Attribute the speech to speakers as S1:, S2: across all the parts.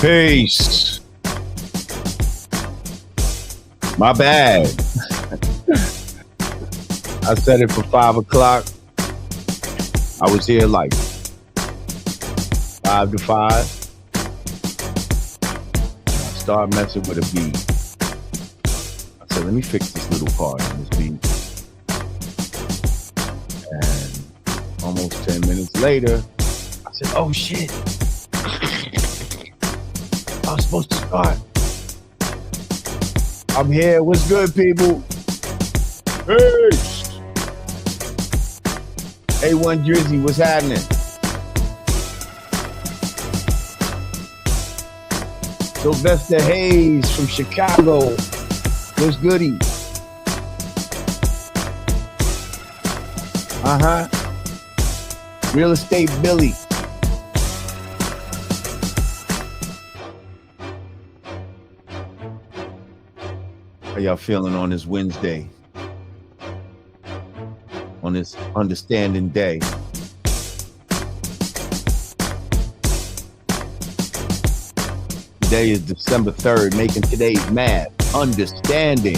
S1: Peace. My bad. I set it for 5 o'clock. I was here like 5 to 5. I started messing with a beat. I said, let me fix this little part on this beat. And almost 10 minutes later, I said, oh shit. I was supposed to start. I'm here. What's good, people? Peace. A1 Drizzy, what's happening? Sylvester Hayes from Chicago. What's goody? Real Estate Billy. How y'all feeling on this Wednesday? On this understanding day? Today is December 3rd, making today's math. Understanding.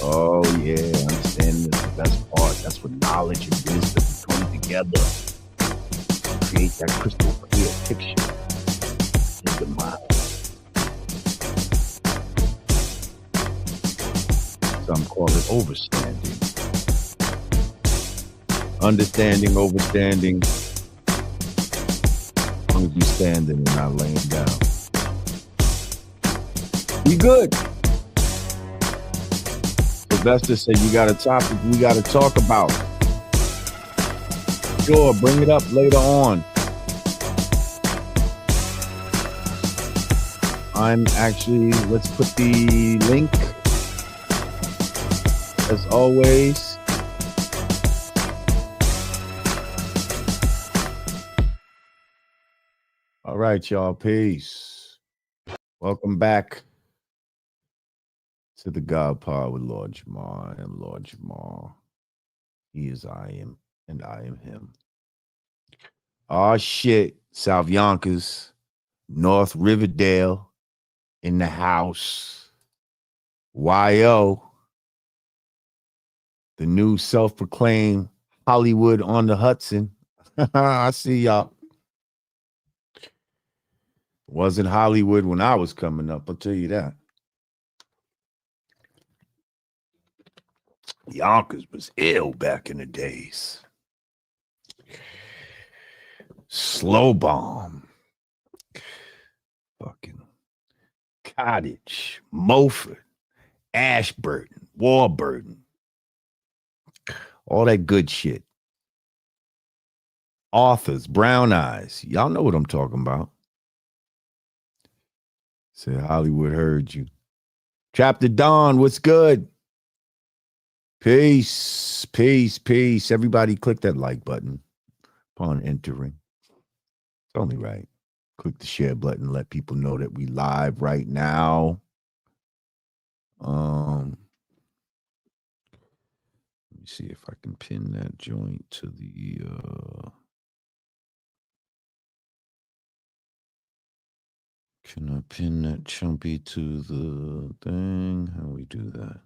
S1: Oh yeah, understanding is the best part. That's what knowledge and wisdom come together. Create that crystal clear picture in the mind. Some call it overstanding. Understanding, overstanding. As long as you standing and not laying down. We good. Sylvester said you got a topic we got to talk about. Sure, bring it up later on. I'm actually, let's put the link as always. All right, y'all. Peace. Welcome back to the God Pod with Lord Jamar. I am Lord Jamar. He is I am, and I am him. Oh, shit. South Yonkers, North Riverdale, in the house. YO. The new self-proclaimed Hollywood on the Hudson. I see y'all. Wasn't Hollywood when I was coming up, I'll tell you that. Yonkers was ill back in the days. Slow Bomb. Fucking Cottage, Mulford, Ashburton, Warburton. All that good shit. Authors, Brown Eyes. Y'all know what I'm talking about. Said Hollywood heard you. Chapter Dawn, what's good? Peace, peace, peace. Everybody click that like button upon entering. It's only right. Click the share button. Let people know that we live right now. Let me see if I can pin that joint to the can I pin that chumpy to the thing? How do we do that?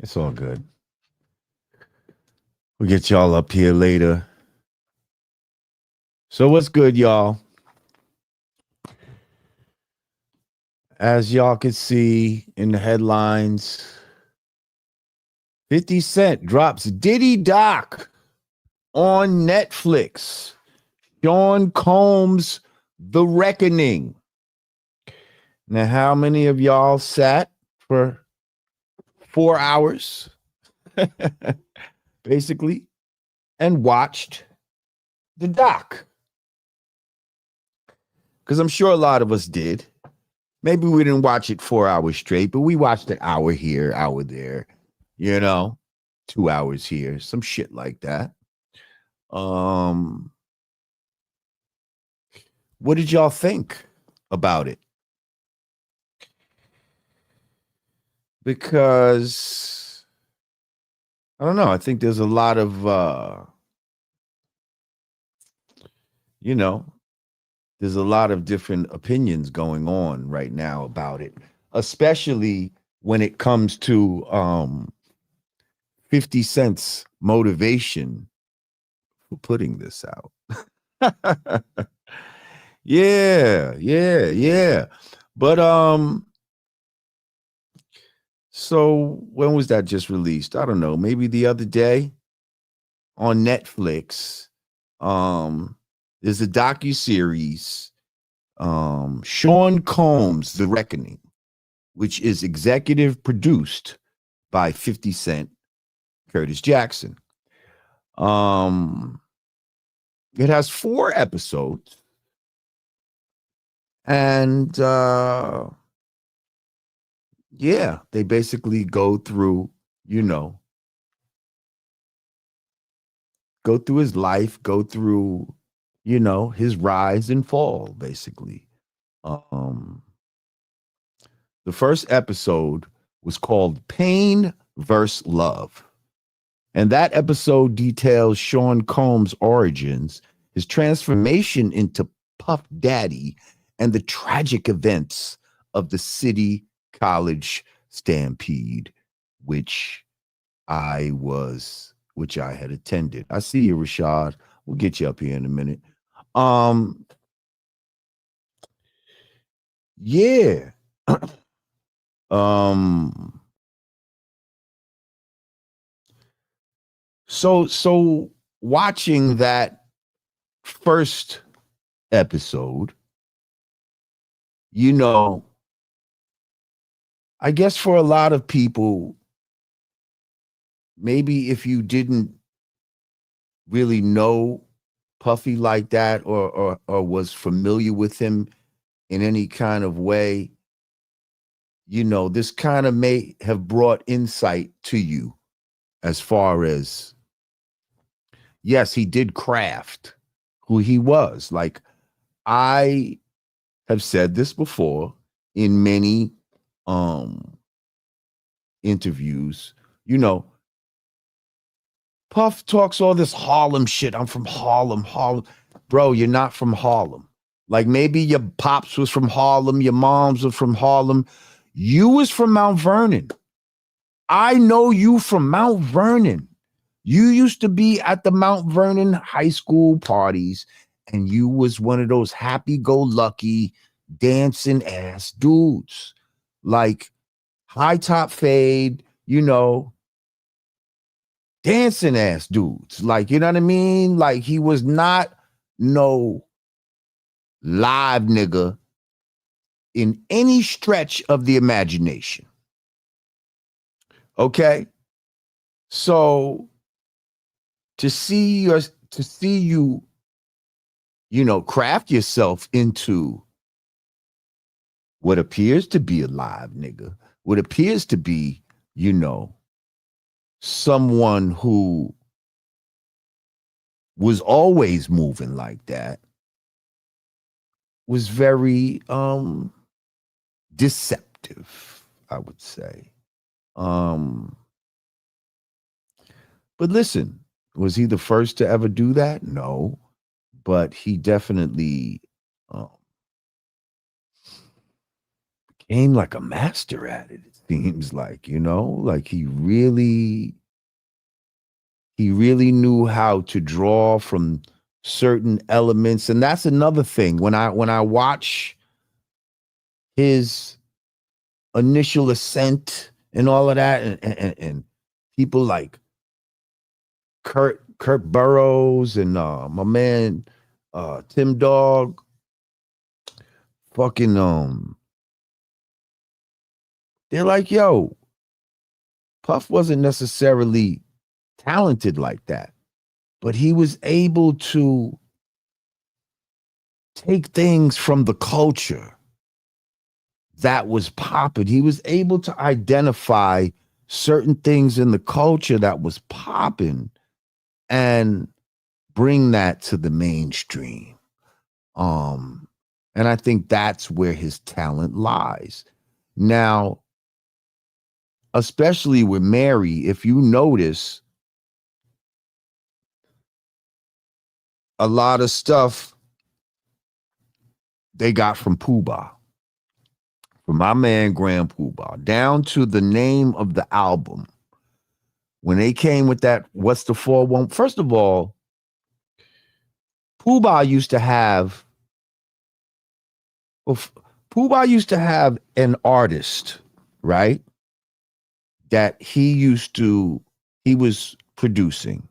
S1: It's all good. We'll get y'all up here later. So what's good, y'all? As y'all can see in the headlines, 50 Cent drops Diddy Doc on Netflix. Sean Combs, The Reckoning. Now, how many of y'all sat for 4 hours, basically, and watched the doc? Because I'm sure a lot of us did. Maybe we didn't watch it 4 hours straight, but we watched an hour here, hour there, 2 hours here, some shit like that. What did y'all think? about it. Because I don't know, I think there's a lot of you know, there's a lot of different opinions going on right now about it, especially when it comes to 50 Cent's motivation for putting this out. Yeah. But so when was that just released? I don't know, maybe the other day on Netflix. There's a docuseries, Sean Combs, The Reckoning, which is executive produced by 50 Cent, Curtis Jackson. It has 4 episodes. And yeah, they basically go through, go through his life, go through, his rise and fall, basically. The first episode was called Pain vs. Love. And that episode details Sean Combs' origins, his transformation into Puff Daddy, and the tragic events of the City College stampede, which I had attended. I see you, Rashad. We'll get you up here in a minute. Yeah. So watching that first episode, I guess for a lot of people, maybe if you didn't really know Puffy like that or was familiar with him in any kind of way, this kind of may have brought insight to you as far as, yes, he did craft who he was. Like, I have said this before in many interviews, Puff talks all this Harlem shit. I'm from Harlem. Bro, you're not from Harlem. Like, maybe your pops was from Harlem, your moms were from Harlem. You was from Mount Vernon. I know you from Mount Vernon. You used to be at the Mount Vernon high school parties, and you was one of those happy-go-lucky, dancing ass dudes. Like, high top fade, dancing ass dudes. Like, you know what I mean? Like, he was not no live nigga in any stretch of the imagination. Okay? So to see you, craft yourself into what appears to be a live nigga, what appears to be, someone who was always moving like that, was very deceptive, I would say. But listen, was he the first to ever do that? No, but he definitely became like a master at it. It seems like, like he really knew how to draw from certain elements. And that's another thing. When I watch his initial ascent and all of that, and people like Kurt Burrows and my man Tim Dog, fucking they're like, yo, Puff wasn't necessarily talented like that, but he was able to take things from the culture that was popping. He was able to identify certain things in the culture that was popping and bring that to the mainstream. And I think that's where his talent lies. Now, especially with Mary, if you notice, a lot of stuff they got from Pooh-Bah, from my man Grand Pooh-Bah, down to the name of the album. When they came with that, what's the 4-1? First of all, Pooh-Bah used to have, well, Pooh-Bah used to have an artist, right? That he was producing.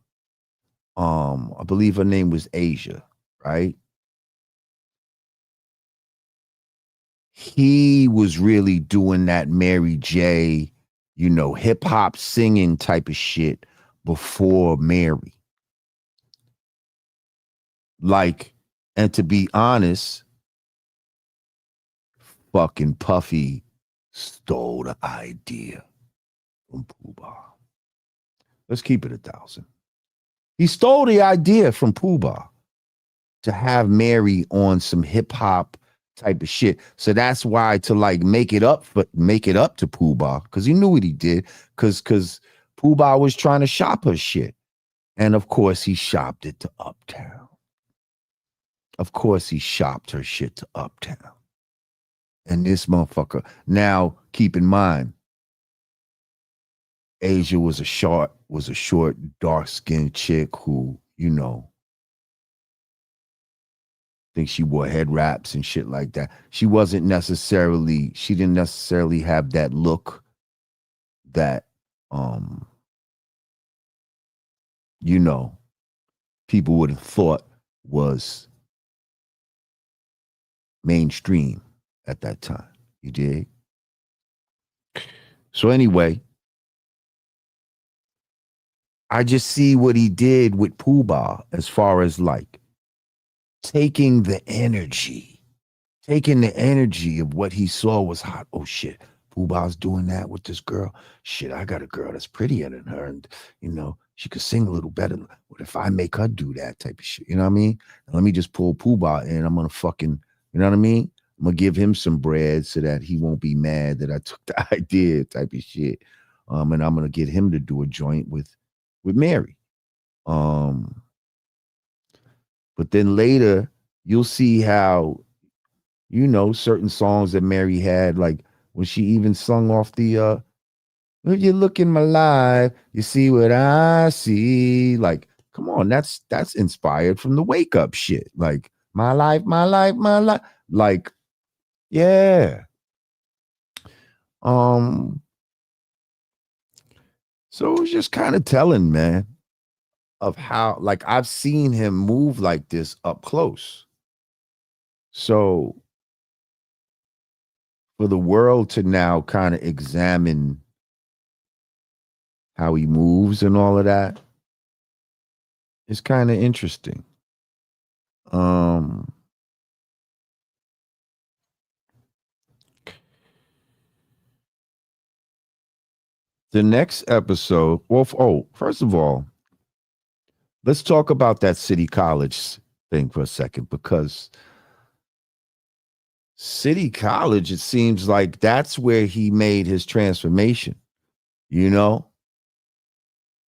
S1: I believe her name was Asia, right? He was really doing that Mary J, hip hop singing type of shit before Mary. Like, and to be honest, fucking Puffy stole the idea from Pooh-Bah. Let's keep it 1,000. He stole the idea from Pooh-Bah to have Mary on some hip hop type of shit. So that's why, to like make it up to Pooh-Bah, because he knew what he did, because Pooh-Bah was trying to shop her shit. And of course he shopped it to Uptown. Of course he shopped her shit to Uptown. And this motherfucker, now keep in mind, Asia was a short, dark-skinned chick who, think she wore head wraps and shit like that. She didn't necessarily have that look that, people would have thought was mainstream at that time. You dig? So anyway, I just see what he did with Pooh-Bah as far as like taking the energy of what he saw was hot. Oh shit, Pooh-Bah's doing that with this girl. Shit, I got a girl that's prettier than her, and she could sing a little better. What if I make her do that type of shit? You know what I mean? And let me just pull Pooh-Bah in. I'm gonna fucking, you know what I mean? I'm gonna give him some bread so that he won't be mad that I took the idea type of shit. And I'm gonna get him to do a joint with Mary. But then later you'll see how, certain songs that Mary had, like when she even sung off the if you look in my life, you see what I see. Like, come on, that's inspired from the Wake Up shit. Like, my life, my life, my life. Like, yeah. So it was just kind of telling, man, of how, like, I've seen him move like this up close. So for the world to now kind of examine how he moves and all of that is kind of interesting. The next episode, first of all, let's talk about that City College thing for a second, because City College, it seems like that's where he made his transformation.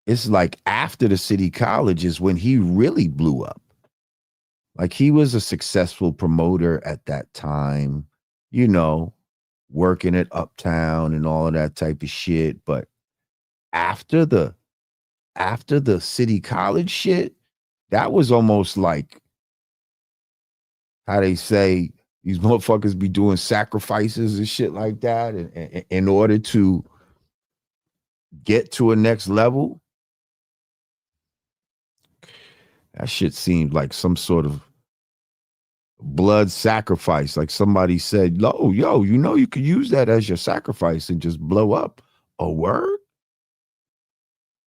S1: It's like after the City College is when he really blew up. Like, he was a successful promoter at that time, working at Uptown and all of that type of shit. But after the City College shit, that was almost like, how they say, these motherfuckers be doing sacrifices and shit like that in order to get to a next level. That shit seemed like some sort of blood sacrifice. Like somebody said, yo, you could use that as your sacrifice and just blow up. A word?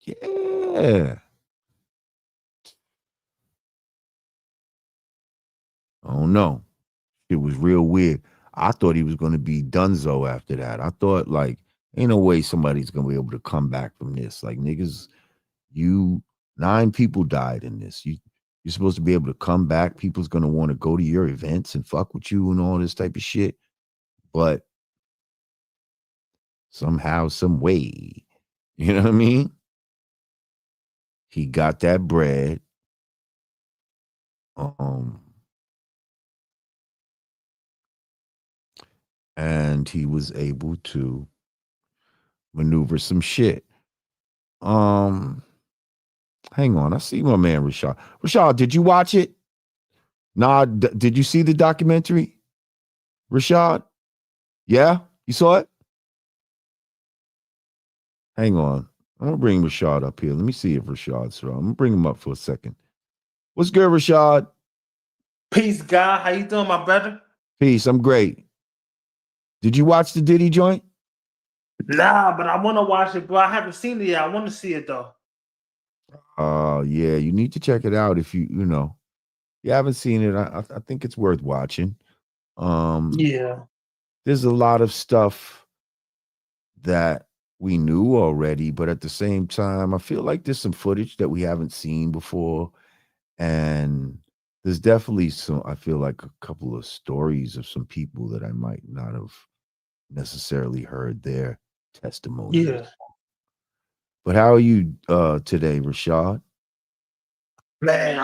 S1: Yeah. I don't know. It was real weird. I thought he was going to be Dunzo after that. I thought, like, ain't no way somebody's going to be able to come back from this. Like, niggas, 9 people died in this. You're supposed to be able to come back. People's gonna want to go to your events and fuck with you and all this type of shit. But somehow, some way, you know what I mean? He got that bread. And he was able to maneuver some shit. Hang on, I see my man Rashad. Rashad, did you watch it? Nah, did you see the documentary? Rashad? Yeah? You saw it? Hang on. I'm gonna bring Rashad up here. Let me see if Rashad's wrong. I'm gonna bring him up for a second. What's good, Rashad?
S2: Peace, God. How you doing, my brother?
S1: Peace. I'm great. Did you watch the Diddy joint?
S2: Nah, but I want to watch it, but I haven't seen it yet. I want to see it though.
S1: Yeah, you need to check it out if you you haven't seen it. I think it's worth watching.
S2: Yeah.
S1: There's a lot of stuff that we knew already, but at the same time, I feel like there's some footage that we haven't seen before. And there's definitely I feel like a couple of stories of some people that I might not have necessarily heard their testimonies.
S2: Yeah.
S1: But how are you today, Rashad?
S2: Man,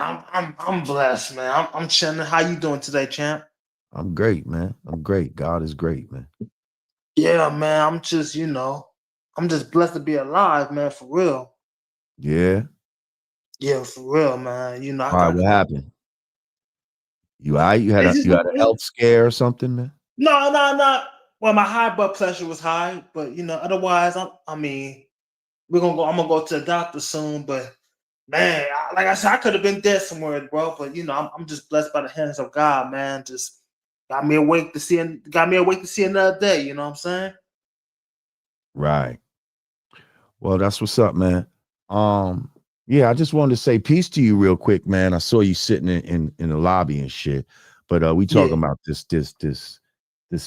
S2: I'm blessed, man. I'm chilling. How you doing today, champ?
S1: I'm great, man. I'm great. God is great, man.
S2: Yeah, man. I'm just blessed to be alive, man, for real.
S1: Yeah.
S2: Yeah, for real, man. I
S1: All right,
S2: got
S1: what happened? You all right?
S2: it's just
S1: You had a health scare or something, man?
S2: no. Well, my high blood pressure was high, but otherwise, I mean, we're gonna go. I'm gonna go to the doctor soon, but man, like I said, I could have been dead somewhere, bro. But I'm just blessed by the hands of God, man. Just got me awake to see another day. You know what I'm saying?
S1: Right. Well, that's what's up, man. Um, yeah, I just wanted to say peace to you real quick, man. I saw you sitting in the lobby and shit. But we talking
S2: Yeah,
S1: about this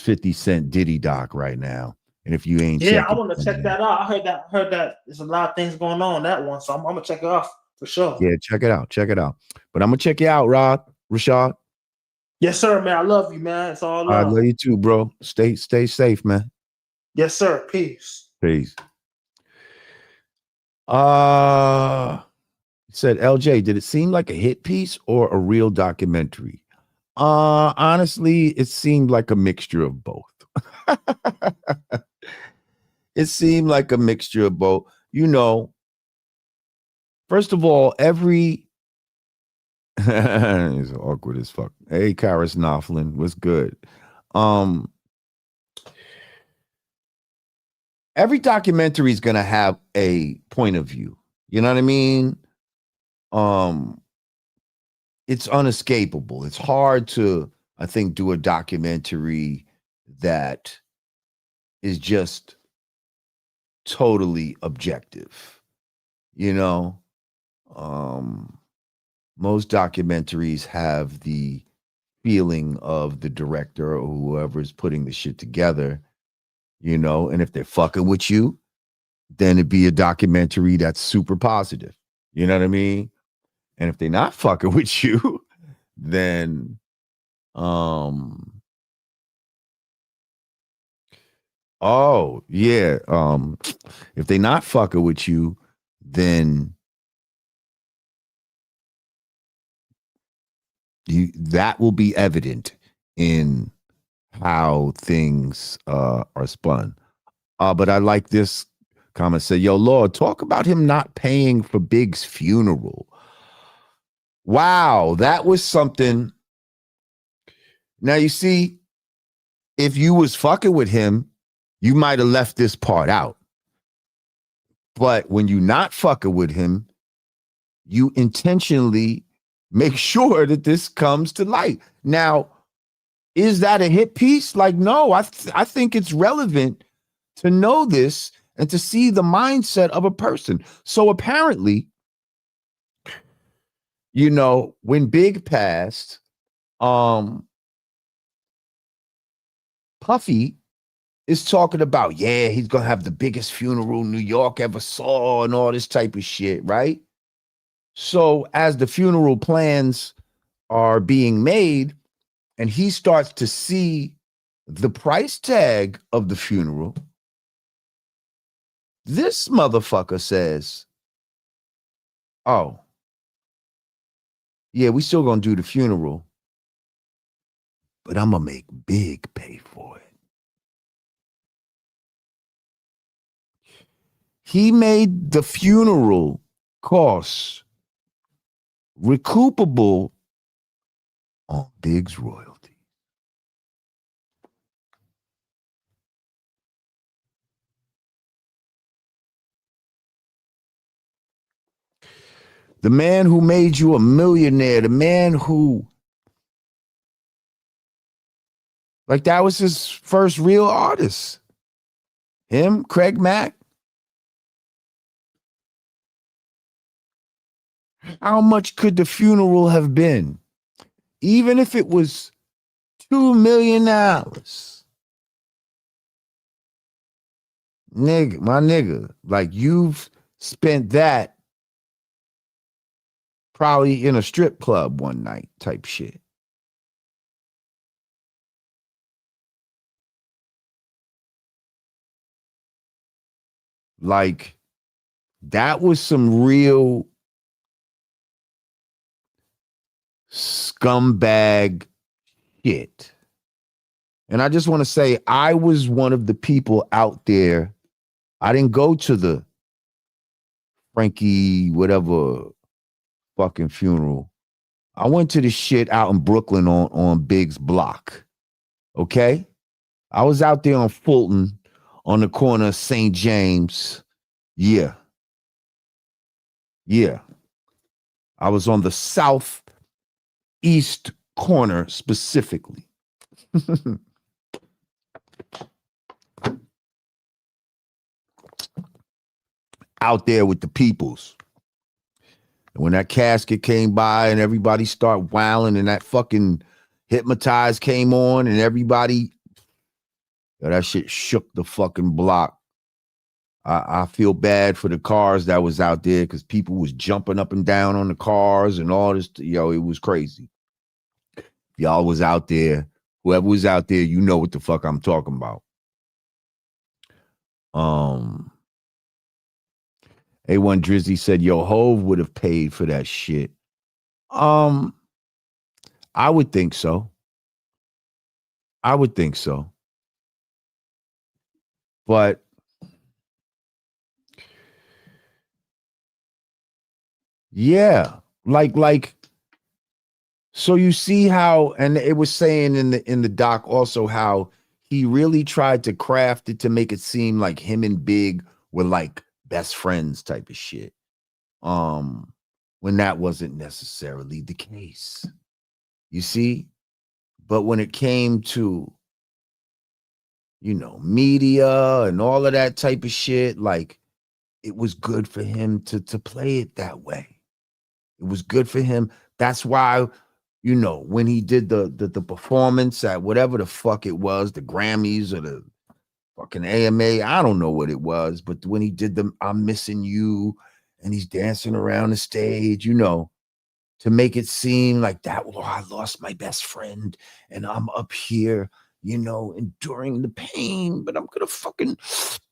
S1: 50 Cent Diddy doc right now. And if you ain't
S2: yeah. I
S1: checking,
S2: want to check
S1: man,
S2: that out. I heard that there's a lot of things going on in that one, so I'm gonna check it off for sure.
S1: yeah, check it out. Check it out. But I'm gonna check you out, Rashad.
S2: Yes, sir, man. I love you, man. It's all
S1: I
S2: love.
S1: love you too, bro. Stay safe, man.
S2: Yes, sir. Peace.
S1: Peace. Uh said LJ, did it seem like a hit piece or a real documentary? Honestly, it seemed like a mixture of both. It seemed like a mixture of both. First of all, every it's awkward as fuck. Hey, Karis Knopflin, what's good? Um, every documentary is gonna have a point of view. You know what I mean? Um, it's unescapable. It's hard to, I think, do a documentary that is just totally objective. You know, most documentaries have the feeling of the director or whoever's putting the shit together, and if they're fucking with you, then it'd be a documentary that's super positive. You know what I mean? And if they're not fucking with you, then oh yeah, if they're not fucking with you, then that will be evident in how things are spun. But I like this comment. Say, yo, Lord, talk about him not paying for Big's funeral. Wow, that was something. Now you see, if you was fucking with him, you might have left this part out. But when you not fucking with him, you intentionally make sure that this comes to light. Now, is that a hit piece? Like, no, I think it's relevant to know this and to see the mindset of a person. So apparently, when Big passed, Puffy is talking about, yeah, he's gonna have the biggest funeral New York ever saw and all this type of shit, right? So as the funeral plans are being made, and he starts to see the price tag of the funeral, this motherfucker says, oh, yeah, we still gonna do the funeral, but I'm gonna make Big pay for it. He made the funeral costs recoupable on Big's royalty. The man who made you a millionaire, the man who, like, that was his first real artist. Him, Craig Mack. How much could the funeral have been? Even if it was $2 million. Nigga, my nigga, like, you've spent that probably in a strip club one night type shit. Like, that was some real scumbag shit. And I just want to say, I was one of the people out there. I didn't go to the Frankie whatever fucking funeral. I went to the shit out in Brooklyn on Big's block. Okay? I was out there on Fulton on the corner of St. James. Yeah. Yeah. I was on the southeast corner specifically. Out there with the peoples. And when that casket came by and everybody started wailing and that fucking Hypnotize came on and everybody, that shit shook the fucking block. I feel bad for the cars that was out there because people was jumping up and down on the cars and all this. Yo, it was crazy. Y'all was out there. Whoever was out there, you know what the fuck I'm talking about. A1 Drizzy said, yo, Hove would have paid for that shit. I would think so. I would think so. But yeah, like, so you see how, and it was saying in the doc also how he really tried to craft it to make it seem like him and Big were like best friends type of shit. When that wasn't necessarily the case. You see? But when it came to, you know, media and all of that type of shit, like, it was good for him to play it that way. It was good for him. That's why, you know, when he did the performance at whatever the fuck it was, the Grammys or the fucking AMA, I don't know what it was, but when he did the I'm Missing You and he's dancing around the stage, you know, to make it seem like that, well, I lost my best friend and I'm up here, you know, enduring the pain, but I'm gonna fucking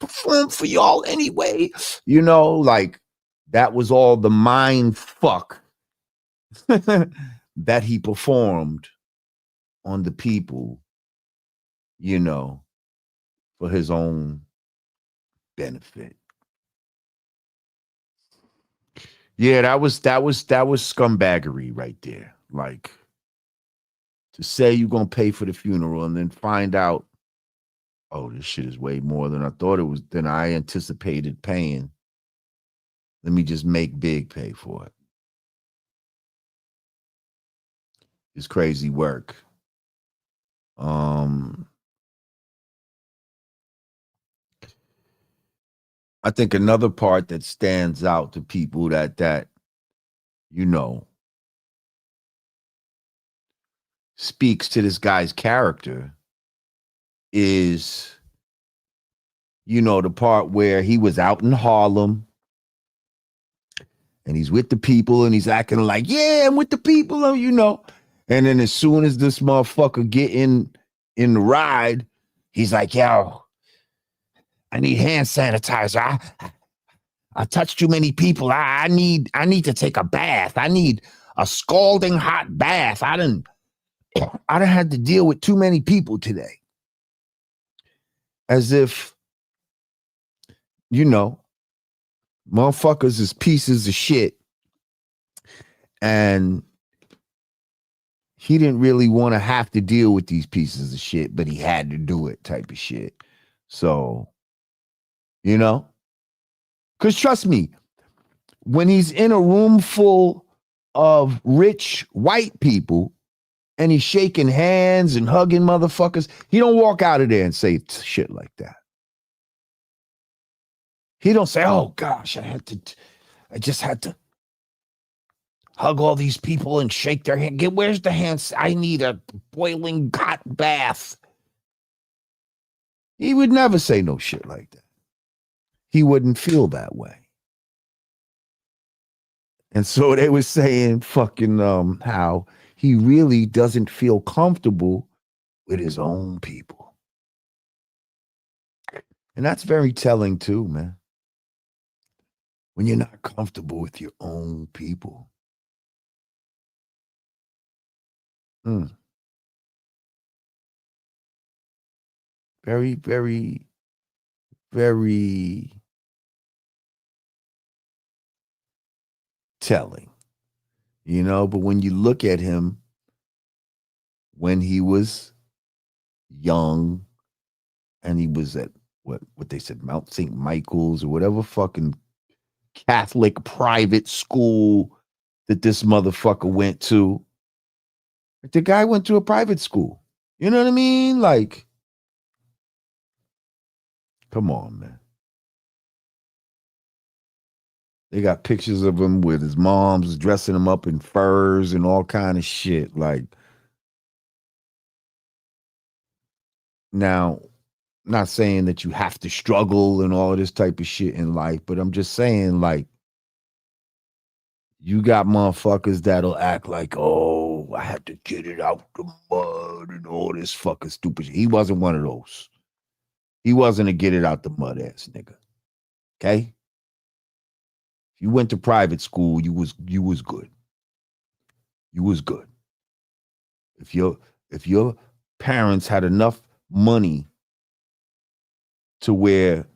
S1: perform for y'all anyway. You know, like, that was all the mind fuck that he performed on the people, you know, for his own benefit. Yeah, that was scumbaggery right there. Like, to say you're gonna pay for the funeral and then find out, oh, this shit is way more than I thought it was, than I anticipated paying. Let me just make Big pay for it. It's crazy work. I think another part that stands out to people that you know speaks to this guy's character is, you know, the part where he was out in Harlem and he's with the people and he's acting like, yeah, I'm with the people, you know. And then as soon as this motherfucker get in the ride, he's like, yo, I need hand sanitizer. I touched too many people. I need to take a bath. I need a scalding hot bath. I done had to deal with too many people today. As if, you know, motherfuckers is pieces of shit. And he didn't really want to have to deal with these pieces of shit, but he had to do it type of shit. So, you know, because trust me, when he's in a room full of rich white people and he's shaking hands and hugging motherfuckers, he don't walk out of there and say shit like that. He don't say, oh gosh, I just had to hug all these people and shake their hand. Where's the hands? I need a boiling hot bath. He would never say no shit like that. He wouldn't feel that way. And so they were saying fucking how he really doesn't feel comfortable with his own people. And that's very telling too, man. When you're not comfortable with your own people. Very, very, very telling, you know. But when you look at him when he was young and he was at what they said, Mount St. Michael's or whatever fucking Catholic private school that this motherfucker went to. The guy went to a private school. You know what I mean? Like, come on, man. They got pictures of him with his mom's dressing him up in furs and all kind of shit. Like, now, not saying that you have to struggle and all of this type of shit in life, but I'm just saying, like, you got motherfuckers that'll act like, oh, I had to get it out the mud and all this fucking stupid shit. He wasn't one of those. He wasn't a get it out the mud ass nigga. Okay? If you went to private school, you was good. You was good. If your parents had enough money to where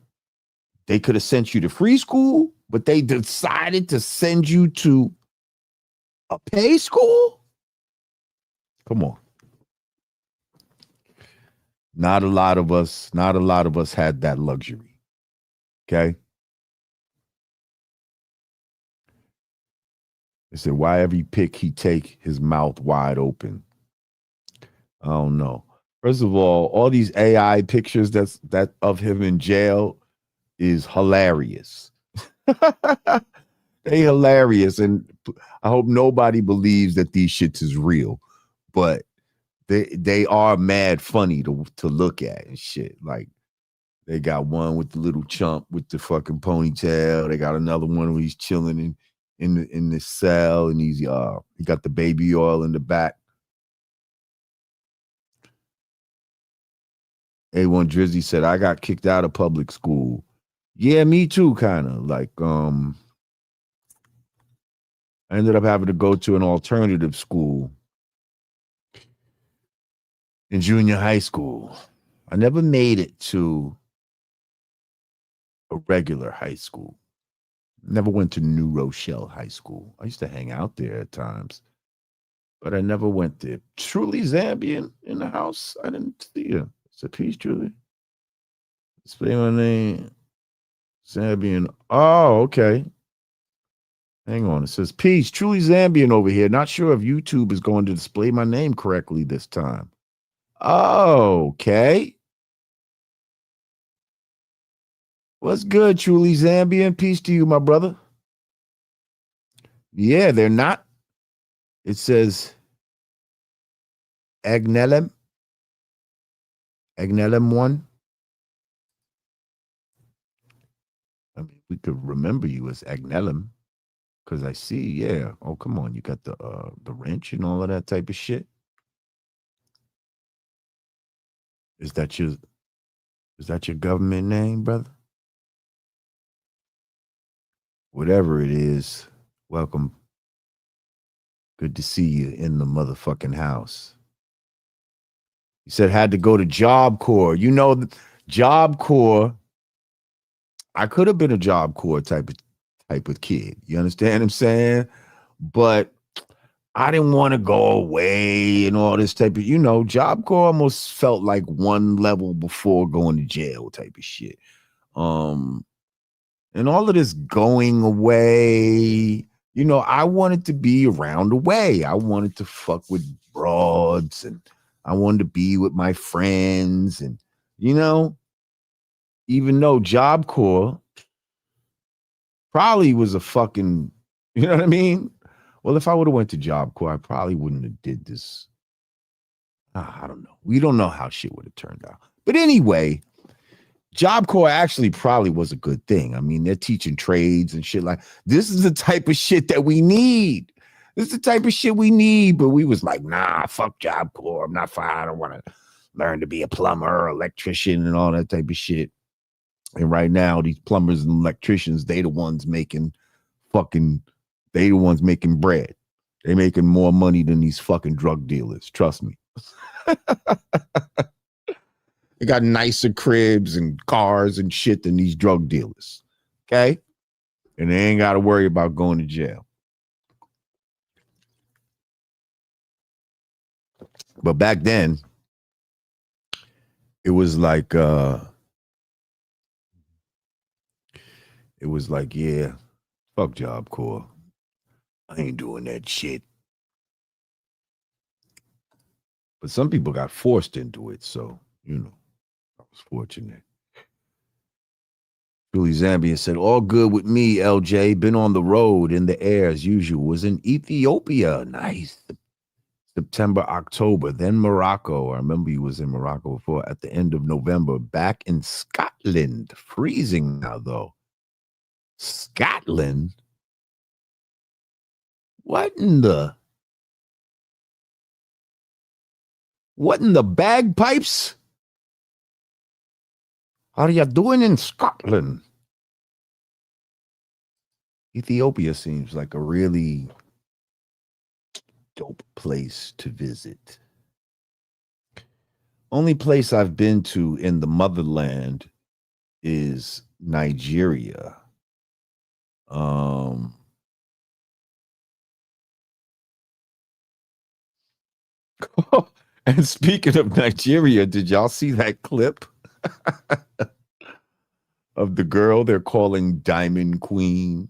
S1: they could have sent you to free school, but they decided to send you to a pay school? Come on. Not a lot of us had that luxury. Okay? They said, why every pick he take, his mouth wide open? I don't know. First of all these AI pictures that of him in jail is hilarious. They hilarious, and I hope nobody believes that these shits is real, but they are mad funny to look at and shit. Like, they got one with the little chump with the fucking ponytail. They got another one where he's chilling in the cell, and he got the baby oil in the back. A1 Drizzy said, I got kicked out of public school. Yeah, me too, kind of. Like, I ended up having to go to an alternative school in junior high school. I never made it to a regular high school. Never went to New Rochelle High School. I used to hang out there at times, but I never went there. Truly Zambian in the house. I didn't see her. It's a peace, Truly. Display my name. Zambian. Oh, okay. Hang on. It says, peace. Truly Zambian over here. Not sure if YouTube is going to display my name correctly this time. Oh, okay. What's good, Truly Zambian? Peace to you, my brother. Yeah, they're not. It says Agnellem 1. I mean, we could remember you as Agnellem. Cause I see, yeah. Oh, come on, you got the wrench and all of that type of shit. Is that your government name, brother? Whatever it is, welcome. Good to see you in the motherfucking house. You said had to go to Job Corps. You know, Job Corps. I could have been a Job Corps type of kid. You understand what I'm saying? But I didn't want to go away and all this type of, Job Corps almost felt like one level before going to jail type of shit. And all of this going away, I wanted to be around the way. I wanted to fuck with broads and I wanted to be with my friends. And, even though Job Corps probably was a fucking, you know what I mean? Well, if I would have went to Job Corps, I probably wouldn't have did this. I don't know. We don't know how shit would have turned out. But anyway, Job Corps actually probably was a good thing. I mean, they're teaching trades and shit like this is the type of shit that we need. This is the type of shit we need. But we was like, nah, fuck Job Corps. I'm not fine. I don't want to learn to be a plumber or electrician and all that type of shit. And right now, these plumbers and electricians, they the ones making bread. They making more money than these fucking drug dealers. Trust me. They got nicer cribs and cars and shit than these drug dealers. Okay? And they ain't got to worry about going to jail. But back then, it was like, yeah, fuck Job Corps. I ain't doing that shit. But some people got forced into it, so, I was fortunate. Julie Zambia said, all good with me, LJ. Been on the road in the air as usual. Was in Ethiopia. Nice. September, October. Then Morocco. I remember he was in Morocco before. At the end of November. Back in Scotland. Freezing now, though. Scotland? What in the bagpipes? How are you doing in Scotland? Ethiopia seems like a really dope place to visit. Only place I've been to in the motherland is Nigeria. And speaking of Nigeria, did y'all see that clip of the girl they're calling Diamond Queen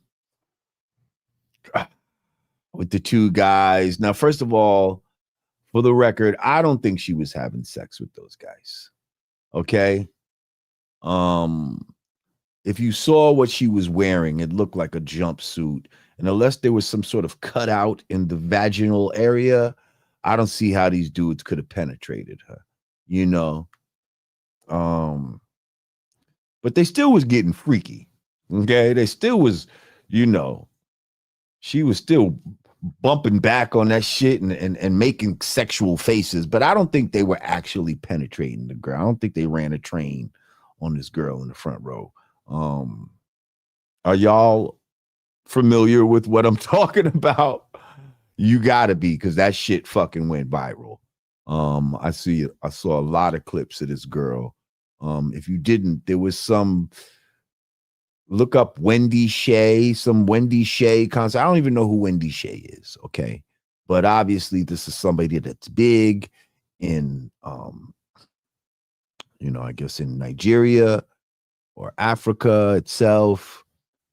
S1: with the two guys? Now, first of all, for the record, I don't think she was having sex with those guys. Okay? If you saw what she was wearing, it looked like a jumpsuit. And unless there was some sort of cutout in the vaginal area, I don't see how these dudes could have penetrated her, But they still was getting freaky. Okay. They still was, she was still bumping back on that shit and making sexual faces. But I don't think they were actually penetrating the girl. I don't think they ran a train on this girl in the front row. Are y'all familiar with what I'm talking about? You gotta be, because that shit fucking went viral. I saw a lot of clips of this girl. If you didn't, there was look up Wendy Shay, some Wendy Shay concert. I don't even know who Wendy Shay is, okay? But obviously this is somebody that's big in I guess in Nigeria or Africa itself.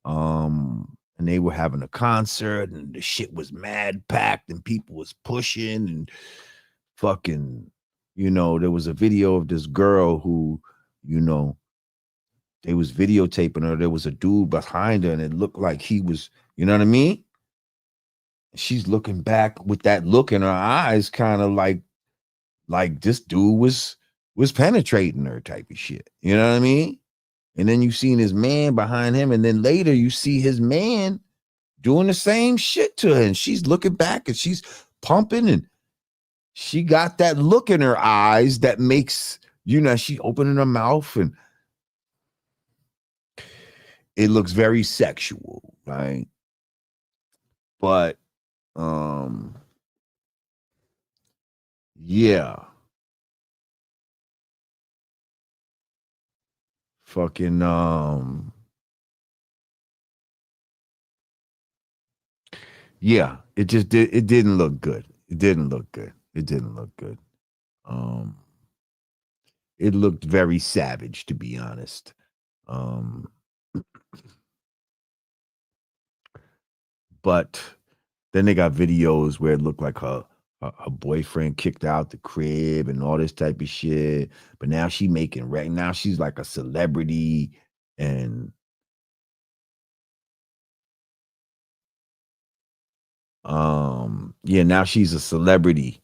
S1: And they were having a concert and the shit was mad packed and people was pushing and fucking, there was a video of this girl who, they was videotaping her. There was a dude behind her and it looked like he was, you know what I mean? She's looking back with that look in her eyes, kind of like this dude was penetrating her type of shit. You know what I mean? And then you seen his man behind him. And then later you see his man doing the same shit to her. And she's looking back and she's pumping and she got that look in her eyes that makes, she opening her mouth and it looks very sexual, right? But, yeah. Fucking, yeah, it didn't look good. It didn't look good. It looked very savage, to be honest. But then they got videos where it looked like her boyfriend kicked out the crib and all this type of shit. But now she making now she's like a celebrity and now she's a celebrity.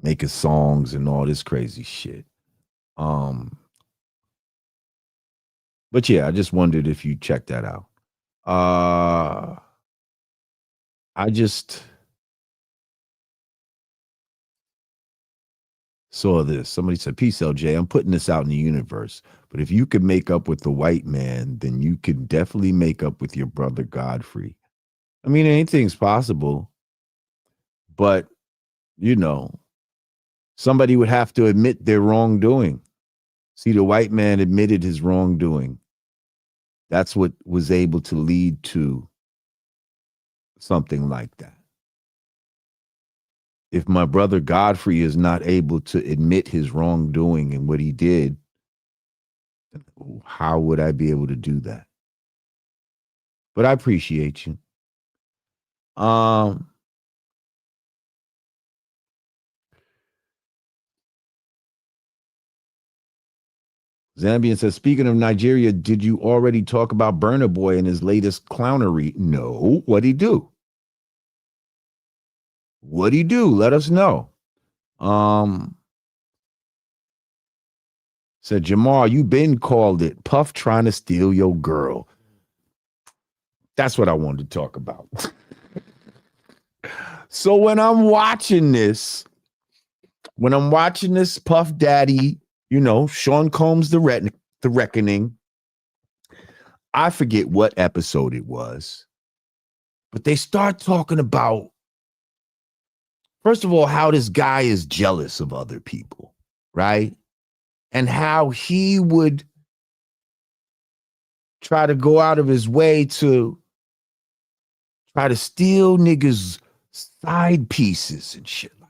S1: Making songs and all this crazy shit. But yeah, I just wondered if you checked that out. I just saw this. Somebody said, "Peace, LJ. I'm putting this out in the universe. But if you could make up with the white man, then you could definitely make up with your brother Godfrey." I mean, anything's possible. But, somebody would have to admit their wrongdoing. See, the white man admitted his wrongdoing. That's what was able to lead to something like that. If my brother Godfrey is not able to admit his wrongdoing and what he did, how would I be able to do that? But I appreciate you. Zambian says, speaking of Nigeria, did you already talk about Burna Boy and his latest clownery? No. What'd he do? What'd he do? Let us know. Said, Jamal, you been called it. Puff trying to steal your girl. That's what I wanted to talk about. So when I'm watching this Puff Daddy, Sean Combs, The Reckoning, I forget what episode it was, but they start talking about, first of all, how this guy is jealous of other people, right? And how he would try to go out of his way to try to steal niggas' side pieces and shit like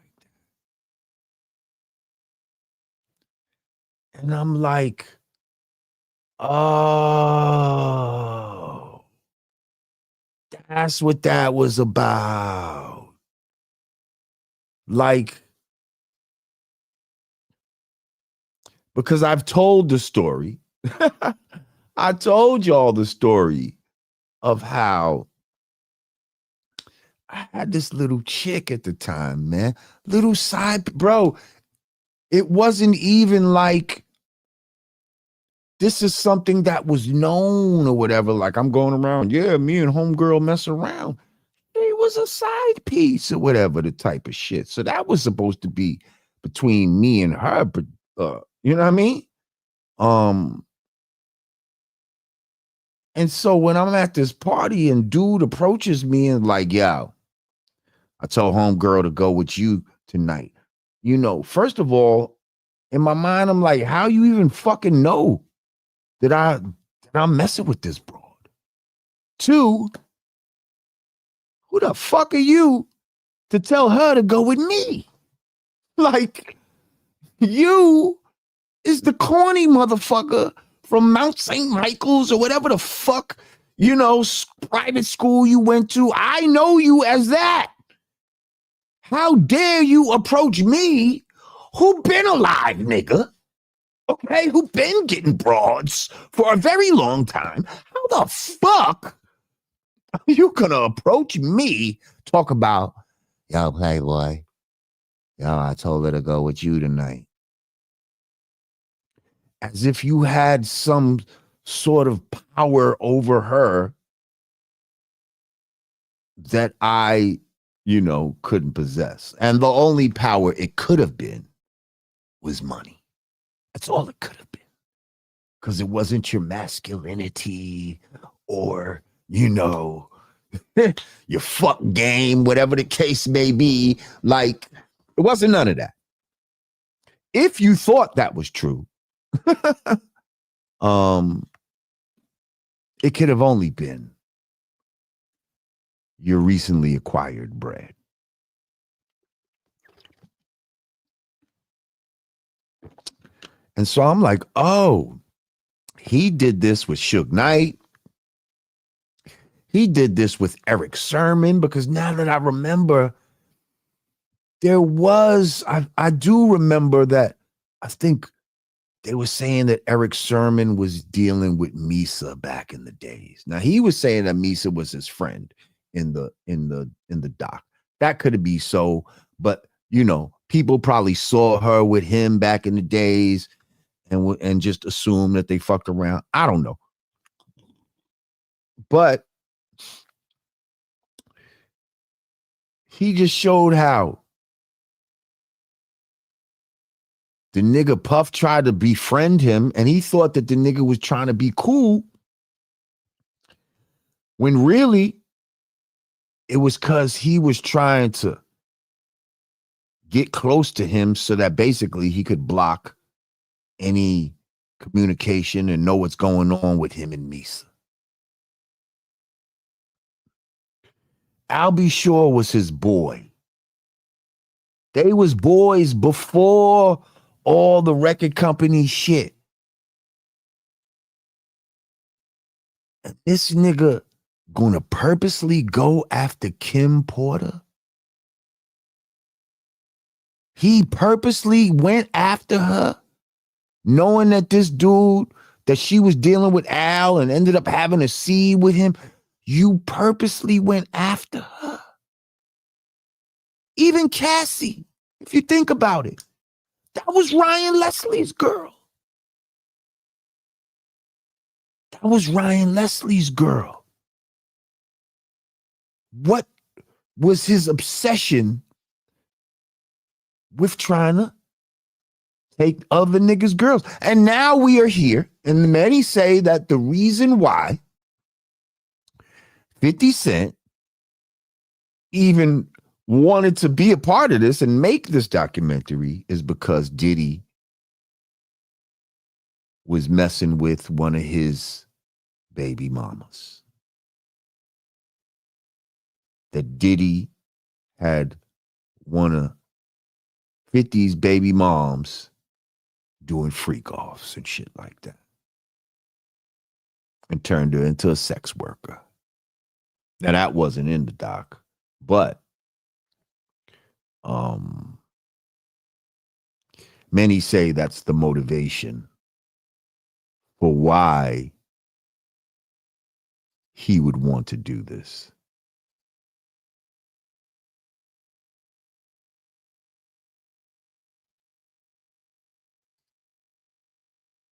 S1: that. And I'm like, oh, that's what that was about. Like, because I've told the story. I told y'all the story of how I had this little chick at the time, man. Little side, bro. It wasn't even like this is something that was known or whatever. Like I'm going around, yeah, me and homegirl mess around. It was a side piece or whatever, the type of shit. So that was supposed to be between me and her, but you know what I mean? And so when I'm at this party and dude approaches me and like, yo, I told homegirl to go with you tonight. First of all, in my mind, I'm like, how you even fucking know that I'm messing with this broad? Two, who the fuck are you to tell her to go with me? Like, you is the corny motherfucker from Mount St. Michael's or whatever the fuck, private school you went to. I know you as that. How dare you approach me who been alive, nigga? Okay, who been getting broads for a very long time. How the fuck are you gonna approach me, talk about, yo, Playboy, yo, I told her to go with you tonight. as if you had some sort of power over her that I, couldn't possess. And the only power it could have been was money. That's all it could have been. Because it wasn't your masculinity or, your fuck game, whatever the case may be. Like, it wasn't none of that. If you thought that was true, it could have only been your recently acquired bread. And so I'm like, oh, he did this with Suge Knight. He did this with Eric Sermon, because now that I remember, I do remember that I think they were saying that Eric Sermon was dealing with Misa back in the days. Now he was saying that Misa was his friend in the doc. That could be so, but people probably saw her with him back in the days and just assumed that they fucked around. I don't know. But he just showed how the nigga Puff tried to befriend him, and he thought that the nigga was trying to be cool, when really it was because he was trying to get close to him so that basically he could block any communication and know what's going on with him and Misa. Albie Shore was his boy. They was boys before all the record company shit. And this nigga gonna purposely go after Kim Porter? He purposely went after her, knowing that this dude, that she was dealing with Al and ended up having a seed with him. You purposely went after her. Even Cassie, if you think about it, that was Ryan Leslie's girl. That was Ryan Leslie's girl. What was his obsession with trying to take other niggas' girls? And now we are here, and many say that the reason why 50 Cent even wanted to be a part of this and make this documentary is because Diddy was messing with one of his baby mamas. That Diddy had one of 50's baby moms doing freak offs and shit like that, and turned her into a sex worker. Now that wasn't in the doc, but many say that's the motivation for why he would want to do this.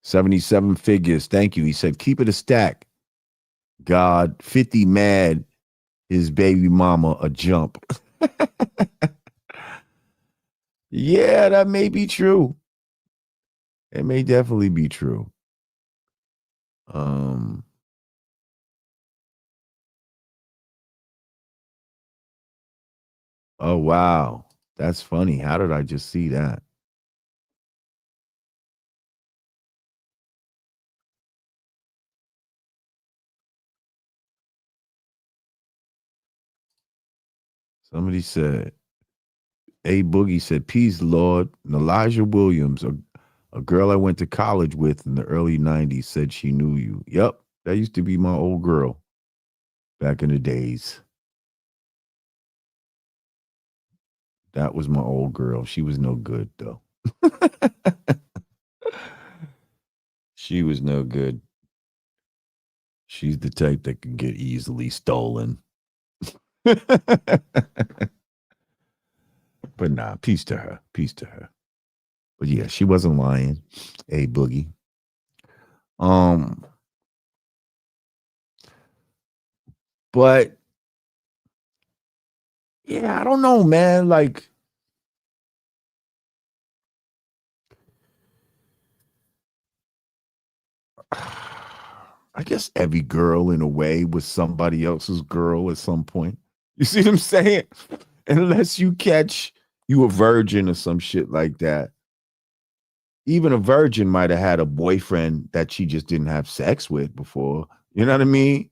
S1: $77 figures. Thank you. He said, keep it a stack. God, 50 mad, his baby mama a jump. Yeah, that may be true. It may definitely be true. Oh, wow. That's funny. How did I just see that? Somebody said, A Boogie said, peace, Lord. And Elijah Williams, a girl I went to college with in the early 90s, said she knew you. Yep, that used to be my old girl back in the days. That was my old girl. She was no good, though. She was no good. She's the type that can get easily stolen. But nah, peace to her. Peace to her. But yeah, she wasn't lying. A Boogie. Um, but yeah, I don't know, man. Like, I guess every girl in a way was somebody else's girl at some point. You see what I'm saying? Unless you catch you a virgin or some shit like that. Even a virgin might have had a boyfriend that she just didn't have sex with before. You know what I mean?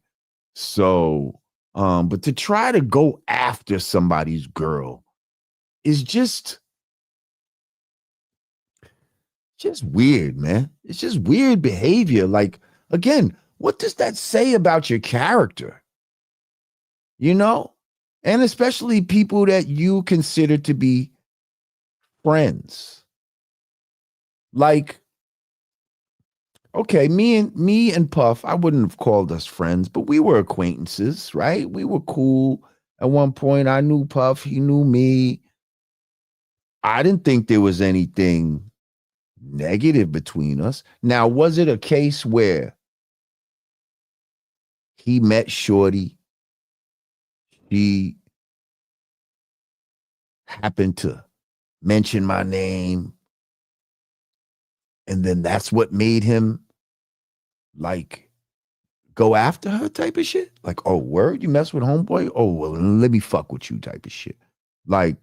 S1: So, but to try to go after somebody's girl is just weird, man. It's just weird behavior. Like, again, what does that say about your character? You know? And especially people that you consider to be friends. Like, okay, me and Puff, I wouldn't have called us friends, but we were acquaintances, right? We were cool. At one point, I knew Puff, he knew me. I didn't think there was anything negative between us. Now, was it a case where he met Shorty, he happened to mention my name, and then that's what made him like go after her type of shit? Like, oh, word, you mess with homeboy? Oh, well, let me fuck with you type of shit. Like,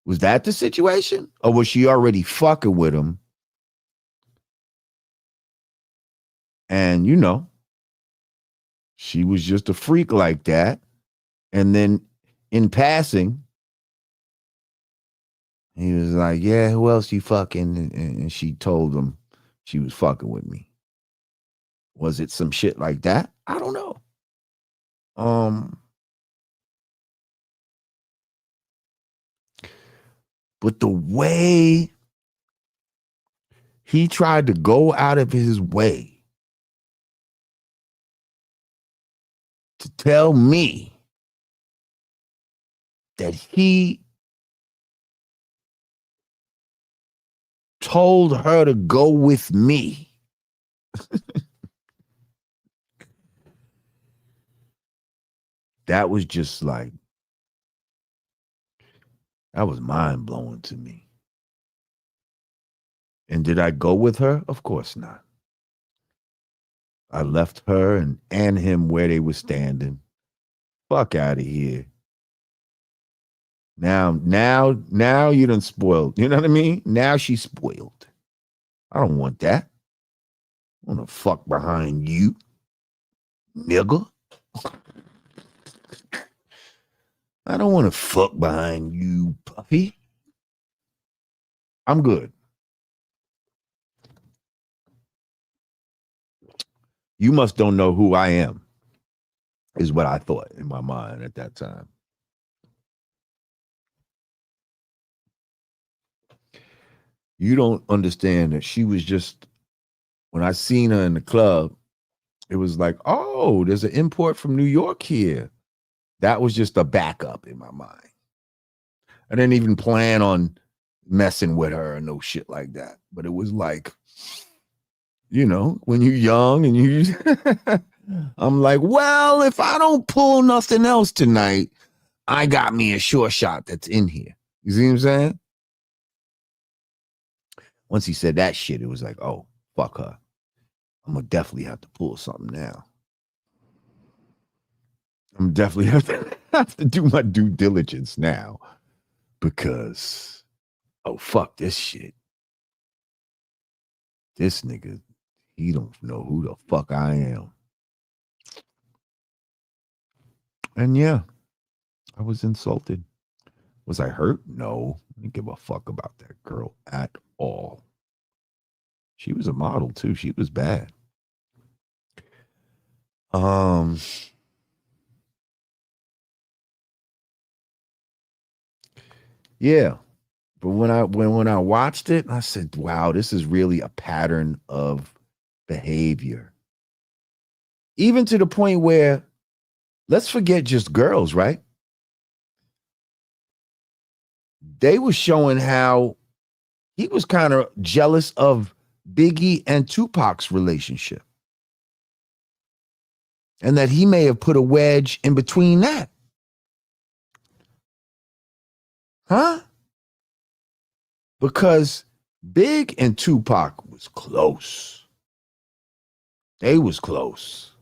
S1: was that the situation? Or was she already fucking with him? And, she was just a freak like that. And then in passing, he was like, yeah, who else you fucking? And she told him she was fucking with me. Was it some shit like that? I don't know. But the way he tried to go out of his way to tell me that he told her to go with me. That was just like, that was mind blowing to me. And did I go with her? Of course not. I left her and him where they were standing. Fuck out of here. Now you done spoiled. You know what I mean? Now she's spoiled. I don't want that. I want to fuck behind you, nigga. I don't want to fuck behind you, puppy. I'm good. You must don't know who I am, is what I thought in my mind at that time. You don't understand that she was just, when I seen her in the club, it was like, oh, there's an import from New York here. That was just a backup in my mind. I didn't even plan on messing with her or no shit like that. But it was like, when you're young and you, I'm like, well, if I don't pull nothing else tonight, I got me a sure shot that's in here. You see what I'm saying? Once he said that shit, it was like, oh, fuck her. I'm going to definitely have to pull something now. I'm definitely have to do my due diligence now because, oh, fuck this shit. This nigga, he don't know who the fuck I am. And yeah, I was insulted. Was I hurt? No. I didn't give a fuck about that girl at all. She was a model too. She was bad. Yeah. But when I watched it, I said, wow, this is really a pattern of behavior. Even to the point where, let's forget just girls, right? They were showing how he was kind of jealous of Biggie and Tupac's relationship. And that he may have put a wedge in between that. Huh? Because Big and Tupac was close. They was close.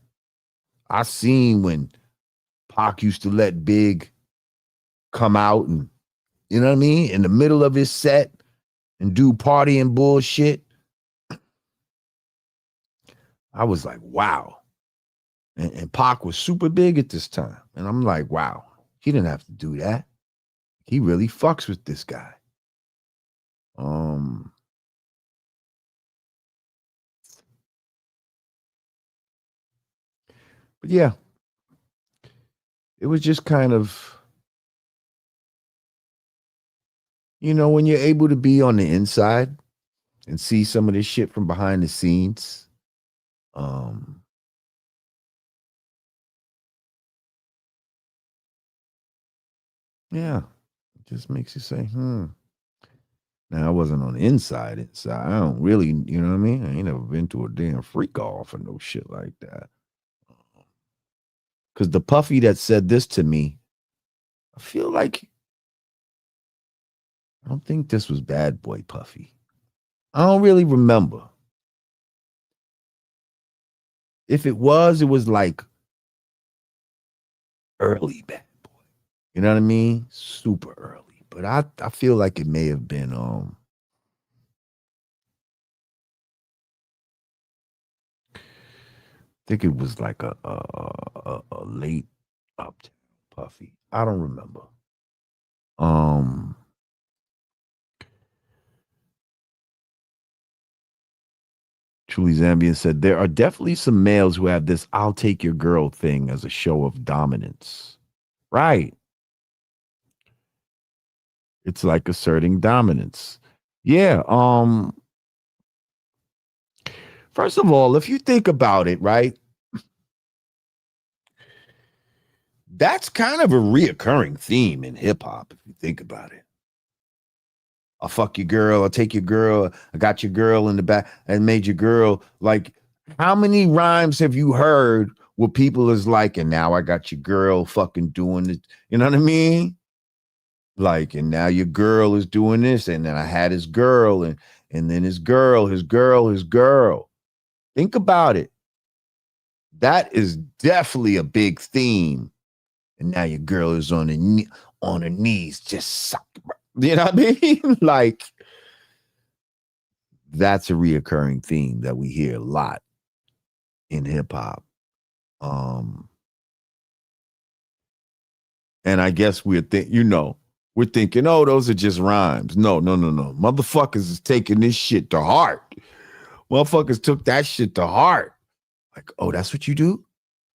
S1: I seen when Pac used to let Big come out and, you know what I mean, in the middle of his set and do partying bullshit. I was like, wow. And Pac was super big at this time. And I'm like, wow, he didn't have to do that. He really fucks with this guy. But yeah, it was just kind of, you know, when you're able to be on the inside and see some of this shit from behind the scenes, yeah, it just makes you say, Now, I wasn't on the inside. I don't really, you know what I mean? I ain't never been to a damn freak off or no shit like that. Because the Puffy that said this to me, I feel like, I don't think this was Bad Boy Puffy. I don't really remember. If it was like early Bad Boy. You know what I mean? Super early. But I feel like it may have been I think it was like a late Uptown Puffy. I don't remember. Truly Zambian said there are definitely some males who have this "I'll take your girl" thing as a show of dominance. Right. It's like asserting dominance. Yeah. First of all, if you think about it, right, that's kind of a reoccurring theme in hip hop, if you think about it. I'll fuck your girl, I'll take your girl, I got your girl in the back and made your girl. Like, how many rhymes have you heard where people is like, and now I got your girl fucking doing it? You know what I mean? Like, and now your girl is doing this, and then I had his girl, and then his girl. Think about it. That is definitely a big theme. And now your girl is on her knees, just suck. You know what I mean? Like, that's a reoccurring theme that we hear a lot in hip hop. And I guess we're thinking, oh, those are just rhymes. No. Motherfuckers is taking this shit to heart. Motherfuckers took that shit to heart. Like, oh, that's what you do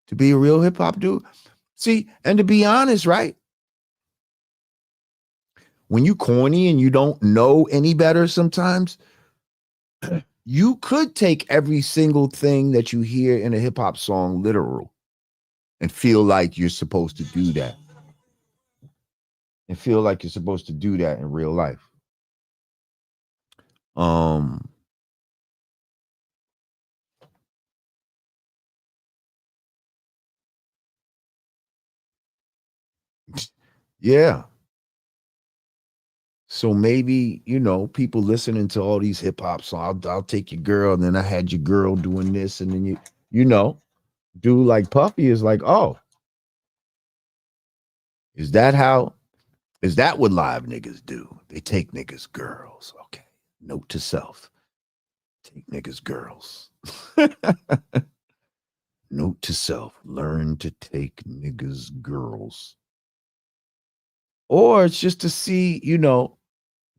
S1: to be a real hip hop dude? See, and to be honest, right? When you corny and you don't know any better sometimes, you could take every single thing that you hear in a hip hop song literal and feel like you're supposed to do that. And feel like you're supposed to do that in real life. Yeah. So maybe, people listening to all these hip hop songs, I'll take your girl, and then I had your girl doing this, and then do like Puffy is like, oh, is that what live niggas do? They take niggas' girls. Okay. Note to self. Take niggas' girls. Note to self. Learn to take niggas' girls. Or it's just to see,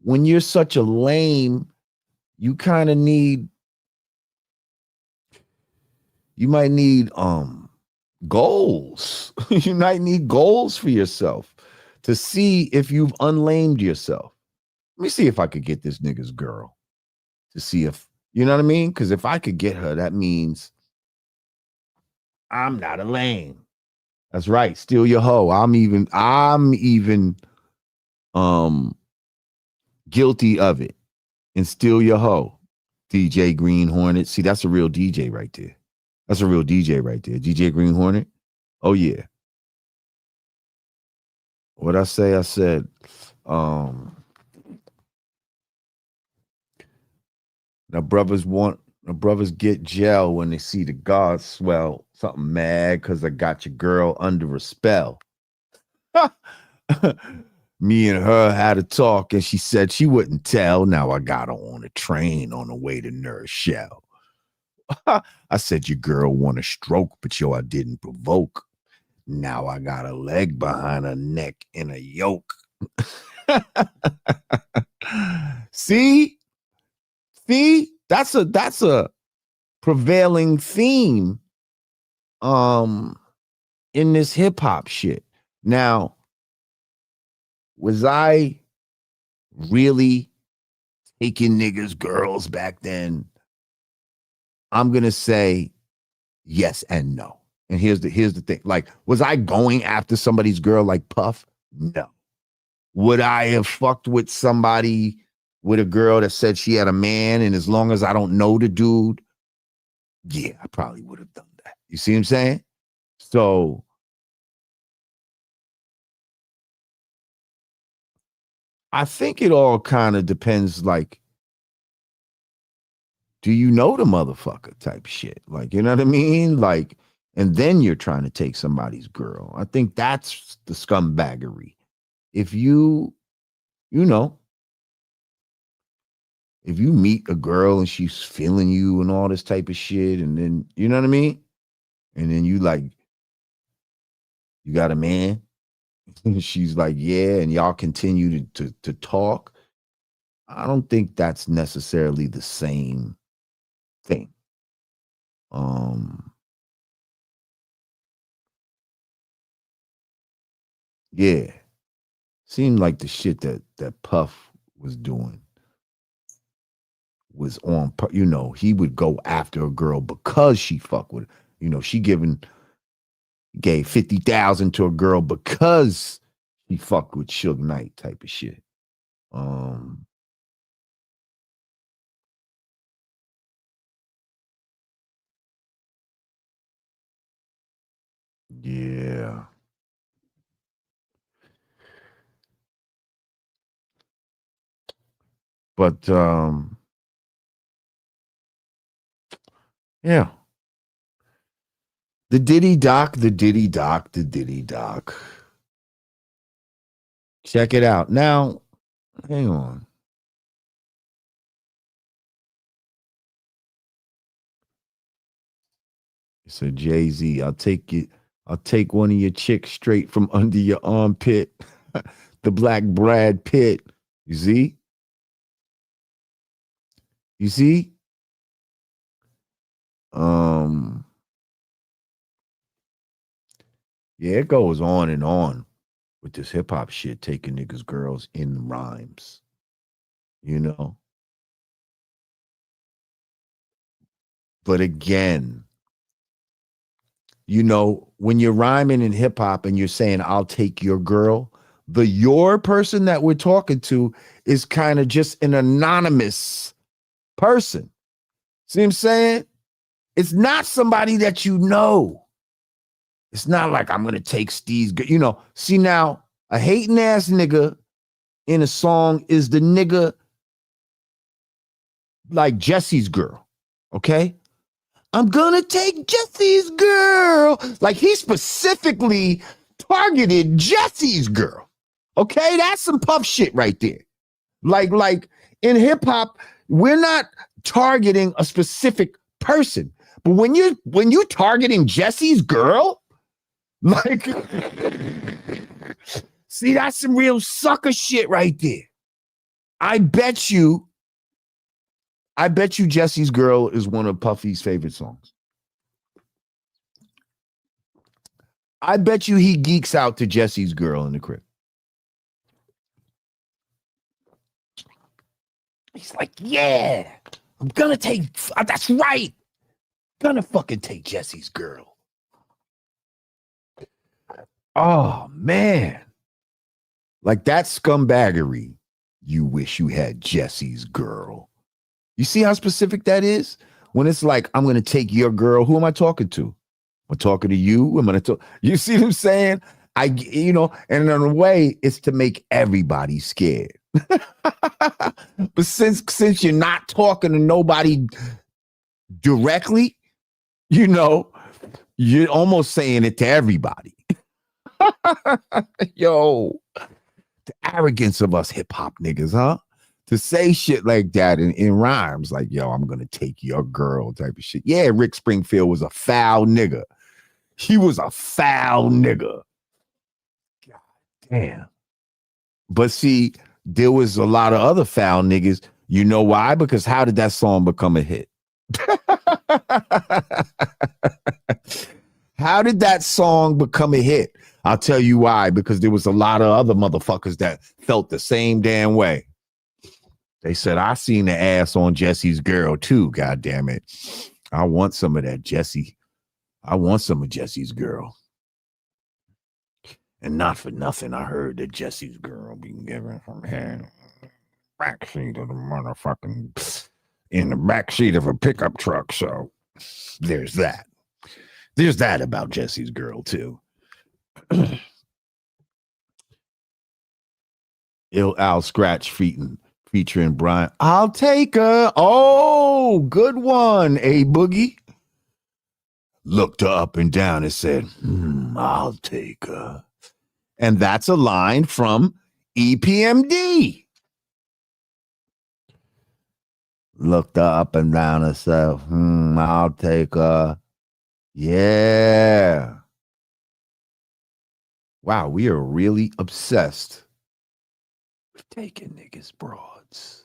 S1: when you're such a lame, you kind of you might need goals. You might need goals for yourself to see if you've unlamed yourself. Let me see if I could get this nigga's girl to see if, you know what I mean? Because if I could get her, that means I'm not a lame. That's right. Steal your hoe. I'm even guilty of it. And steal your hoe. DJ Green Hornet. See, that's a real DJ right there. That's a real DJ right there. DJ Green Hornet. Oh yeah. What I say? I said, now brothers get gel when they see the God swell. Something mad because I got your girl under a spell. Me and her had a talk and she said she wouldn't tell. Now I got her on a train on the way to Nurse Shell. I said, your girl want a stroke, but yo, I didn't provoke. Now I got a leg behind her neck in a yoke. See, that's a prevailing theme in this hip hop shit. Now, was I really taking niggas girls back then? I'm gonna say yes and no. And here's the thing. Like, was I going after somebody's girl like Puff? No. Would I have fucked with somebody, with a girl that said she had a man, and as long as I don't know the dude, yeah, I probably would have done that. You see what I'm saying? So I think it all kind of depends, like, do you know the motherfucker type shit? Like, you know what I mean? Like, and then you're trying to take somebody's girl. I think that's the scumbaggery. If you know, if you meet a girl and she's feeling you and all this type of shit, and then, you know what I mean? And then you like, you got a man? And she's like, yeah, and y'all continue to talk. I don't think that's necessarily the same thing. Yeah. Seemed like the shit that Puff was doing was on, you know, he would go after a girl because she fuck with, you know, gave 50,000 to a girl because he fucked with Suge Knight type of shit. Yeah. But yeah. The Diddy Doc. Check it out. Now, hang on. So Jay-Z, I'll take one of your chicks straight from under your armpit. The Black Brad Pitt. You see? You see? Yeah, it goes on and on with this hip hop shit, taking niggas' girls in rhymes. You know? But again, you know, when you're rhyming in hip hop and you're saying, I'll take your girl, the your person that we're talking to is kind of just an anonymous person. See what I'm saying? It's not somebody that you know. It's not like I'm going to take Steve's, you know. See, now, a hating ass nigga in a song is the nigga like Jesse's girl, okay? I'm going to take Jesse's girl. Like, he specifically targeted Jesse's girl, okay? That's some Puff shit right there. Like in hip hop, we're not targeting a specific person. But when you targeting Jesse's girl, like, see, that's some real sucker shit right there. I bet you Jesse's Girl is one of Puffy's favorite songs. I bet you he geeks out to Jesse's Girl in the crib. He's like, yeah, I'm gonna take, that's right. Gonna fucking take Jesse's girl. Oh, man. Like, that scumbaggery. You wish you had Jesse's girl. You see how specific that is? When it's like, I'm going to take your girl, who am I talking to? I'm talking to you. I'm going to talk. You see what I'm saying? And in a way, it's to make everybody scared. But since you're not talking to nobody directly, you're almost saying it to everybody. Yo, the arrogance of us hip hop niggas, huh? To say shit like that in rhymes, like, yo, I'm gonna take your girl type of shit. Yeah, Rick Springfield was a foul nigga. He was a foul nigga. God damn. But see, there was a lot of other foul niggas. You know why? Because how did that song become a hit? How did that song become a hit? I'll tell you why. Because there was a lot of other motherfuckers that felt the same damn way. They said, I seen the ass on Jesse's girl too, God damn it. I want some of that Jesse. I want some of Jesse's girl. And not for nothing, I heard that Jesse's girl being given from her backseat of the motherfucking, in the backseat of a pickup truck. So there's that. There's that about Jesse's girl too. Ill Al Scratch featuring Brian. I'll take her. Oh, good one, A Boogie. Looked her up and down and said, I'll take her. And that's a line from EPMD. Looked her up and down and said, I'll take her. Yeah. Wow, we are really obsessed with taking niggas broads.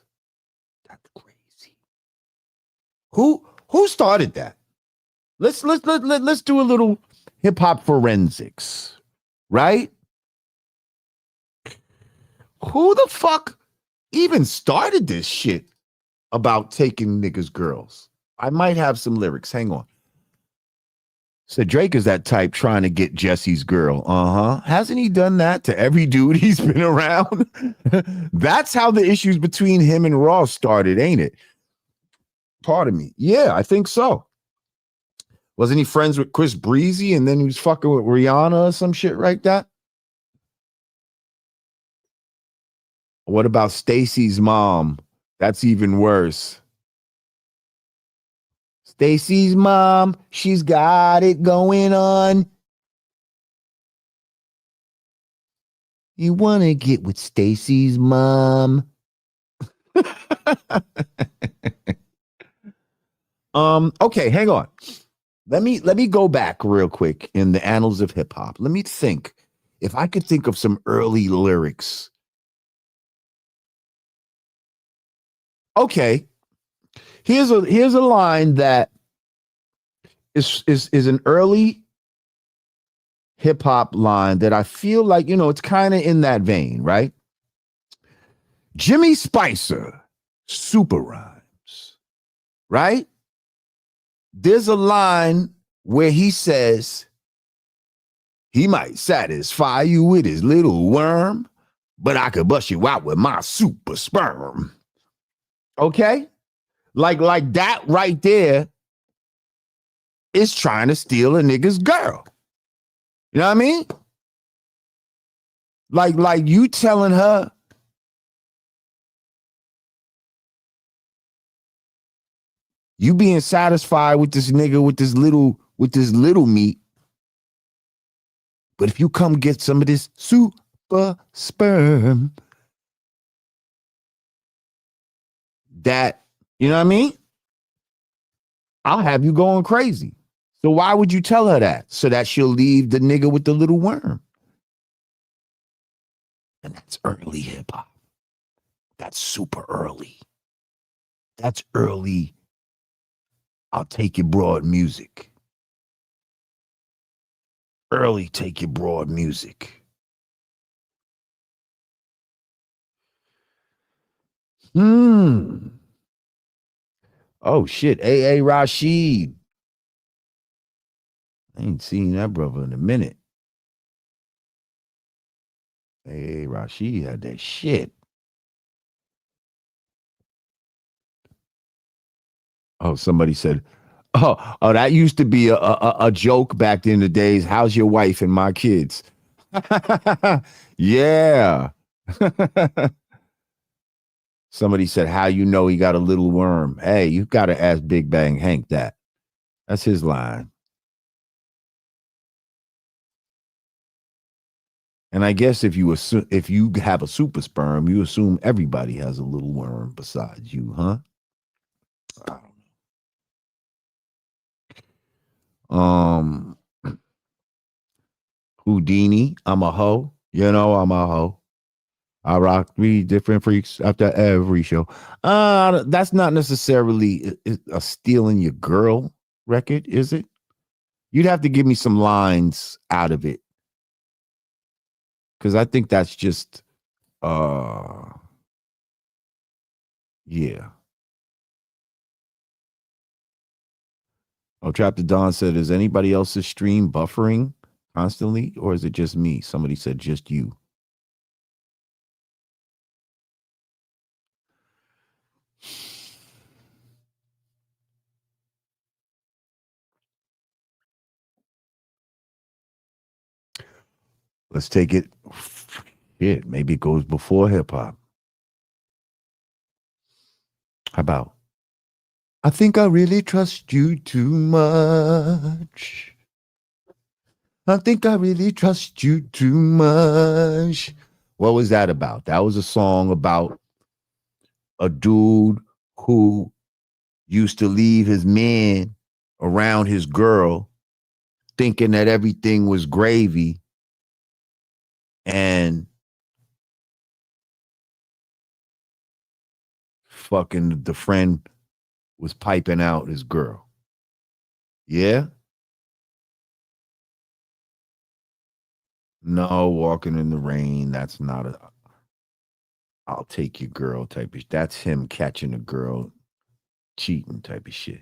S1: That's crazy. Who started that? Let's do a little hip hop forensics, right? Who the fuck even started this shit about taking niggas' girls? I might have some lyrics. Hang on. So Drake is that type trying to get Jesse's girl. Hasn't he done that to every dude he's been around? That's how the issues between him and Ross started, ain't it? Pardon me. Yeah, I think so. Wasn't he friends with Chris Breezy and then he was fucking with Rihanna or some shit like that? What about Stacy's mom? That's even worse. Stacy's mom, she's got it going on. You want to get with Stacy's mom? Okay, hang on. Let me go back real quick in the annals of hip hop. Let me think. If I could think of some early lyrics. Okay. Here's a line that is an early hip hop line that I feel like, it's kind of in that vein, right? Jimmy Spicer, super rhymes, right? There's a line where he says he might satisfy you with his little worm, but I could bust you out with my super sperm. Okay? Like that right there is trying to steal a nigga's girl. You know what I mean? Like you telling her, you being satisfied with this nigga with this little meat. But if you come get some of this super sperm, that, you know what I mean? I'll have you going crazy. So why would you tell her that? So that she'll leave the nigga with the little worm. And that's early hip hop. That's super early. That's early. I'll take your broad music. Early take your broad music. Oh shit, A.A. Rashid. I ain't seen that brother in a minute. A.A. Rashid had that shit. Oh, somebody said, oh, that used to be a joke back in the days. How's your wife and my kids? Yeah. Somebody said, how you know he got a little worm? Hey, you got to ask Big Bang Hank that. That's his line. And I guess if if you have a super sperm, you assume everybody has a little worm besides you, huh? Um, Houdini, I'm a hoe. You know, I'm a hoe. I rock 3 different freaks after every show. That's not necessarily a stealing your girl record, is it? You'd have to give me some lines out of it. Because I think that's just uh yeah. Oh, Trap the Don said, is anybody else's stream buffering constantly, or is it just me? Somebody said just you. Let's take it. Shit, maybe it goes before hip hop. How about? I think I really trust you too much. I think I really trust you too much. What was that about? That was a song about a dude who used to leave his man around his girl, thinking that everything was gravy. And fucking the friend was piping out his girl. Yeah? No, walking in the rain. That's not a I'll take your girl type of that's him catching a girl cheating type of shit.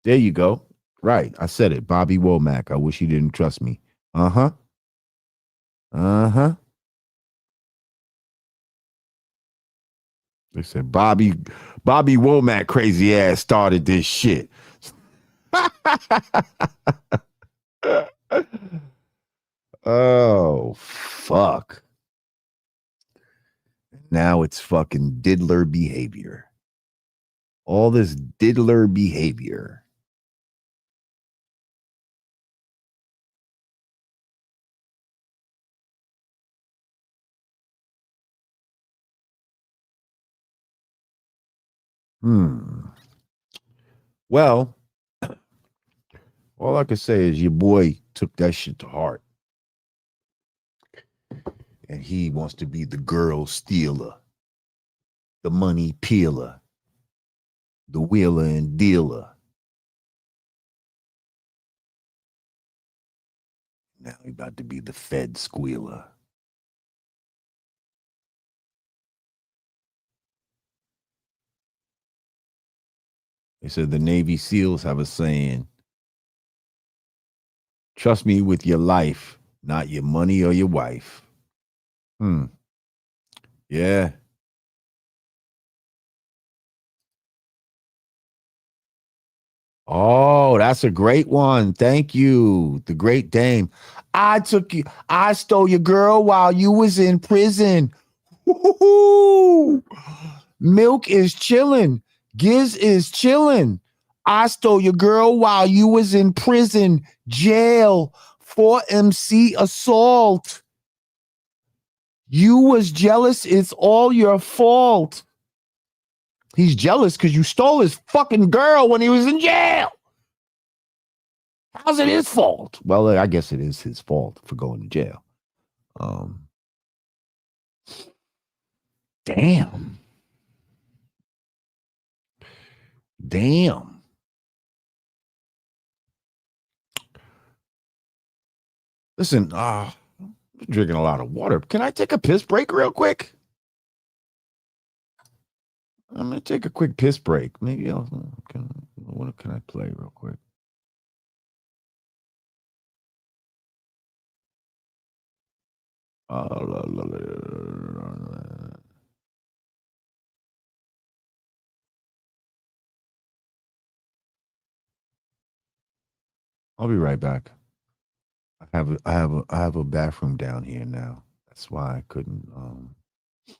S1: There you go. Right. I said it. Bobby Womack. I wish he didn't trust me. Uh-huh. Uh-huh. They said Bobby Womack crazy ass started this shit. Oh fuck. Now it's fucking diddler behavior. All this diddler behavior. Well, all I can say is your boy took that shit to heart. And he wants to be the girl stealer, the money peeler, the wheeler and dealer. Now he's about to be the Fed squealer. They said the Navy SEALs have a saying, trust me with your life, not your money or your wife. Yeah. Oh, that's a great one. Thank you. The Great Dame. I stole your girl while you was in prison. Woo-hoo-hoo. Milk is chilling. Giz is chilling. I stole your girl while you was in prison, jail, for MC assault. You was jealous. It's all your fault. He's jealous because you stole his fucking girl when he was in jail. How's it his fault? Well, I guess it is his fault for going to jail. Damn. Damn. Listen, I'm drinking a lot of water. Can I take a piss break real quick? I'm gonna take a quick piss break. Maybe what can I play real quick? I'll be right back. I have a bathroom down here now. That's why I couldn't. I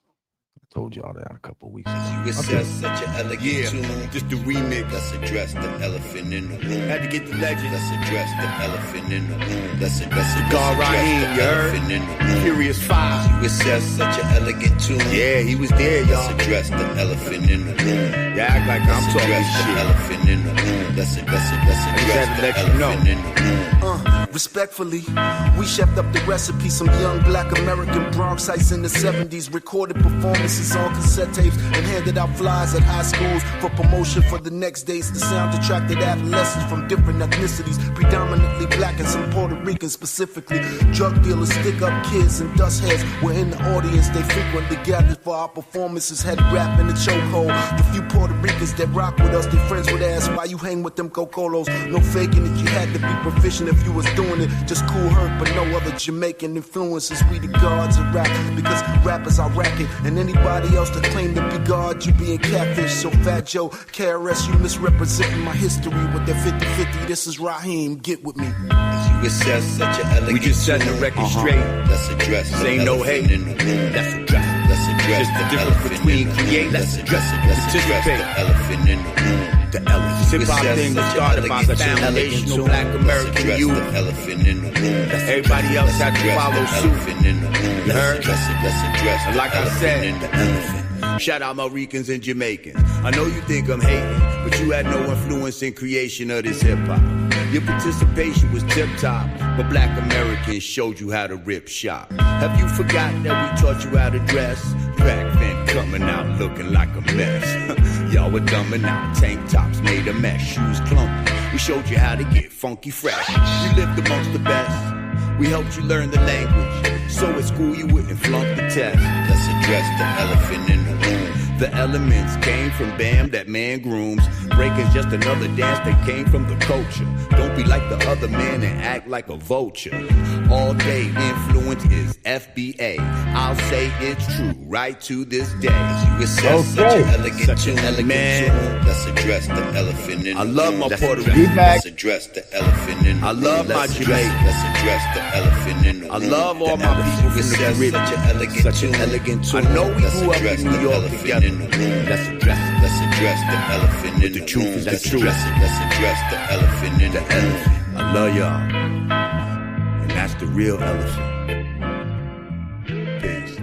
S1: told y'all that a couple weeks ago.
S3: You said such an elegant tune. Just the remix. Let's address the elephant in the room. Had to get the legend. Let's address the elephant in the room. Let's address the elephant in the room. Furious 5. You said such an elegant tune. Yeah, he was there, y'all. Let's address the elephant in the room. Yeah, act like I'm talking shit. The elephant in the room. Let's address the elephant in the room.
S4: Respectfully, we chefed up the recipe. Some young black American Bronxites in the 70s recorded performances on cassette tapes and handed out flyers at high schools for promotion for the next days. The sound attracted adolescents from different ethnicities, predominantly black and some Puerto Rican specifically. Drug dealers, stick-up kids, and dust heads were in the audience. They frequently gathered for our performances, had rap in the chokehold. The few Puerto Ricans that rock with us, their friends would ask why you hang with them Cocolos. No faking it, you had to be proficient if you was doing it. Just Cool Herc, but no other Jamaican influences. We the gods of rap, because rap is our racket. And anybody else that claim to be God, you being catfish. So Fat Joe, KRS, you misrepresenting my history with that 50-50. This is Raheem, get with me.
S3: We set such an elegant. We just setting the record straight. Let's address. This ain't no hate in the room. Let's address. Let's address just the difference between create. Let's address it. Let's address the elephant in the room. The elephant. Hip hop thing was started by such foundational black American youth. The elephant in the room. Everybody else had to follow suit. You heard? Let's address. And like I said, the elephant. Shout out Maricans and Jamaicans. I know you think I'm hating, but you had no influence in creation of this hip hop. Your participation was tip top, but black Americans showed you how to rip shop. Have you forgotten that we taught you how to dress? Back then coming out looking like a mess. Y'all were dumbing out, tank tops made a mess, shoes clunky. We showed you how to get funky fresh. You lived amongst the best. We helped you learn the language, so at school you wouldn't flunk the test. Let's address the elephant in the room. The elements came from Bam, that man grooms. Breaking's just another dance that came from the culture. Don't be like the other man and act like a vulture. All day influence is FBA. I'll say it's true right to this day. You said such an elegant tune, man. Let's address the elephant in the room. I love my Puerto Rican. Let's address the elephant in the room. I love my Jamaican. Let's address the elephant in the room. I love all my people from the Caribbean. Such an elegant tune. I know we grew up in New York together. Let's address the elephant in the room. Let's address the elephant in the room. I love y'all, and that's the real elephant. Peace.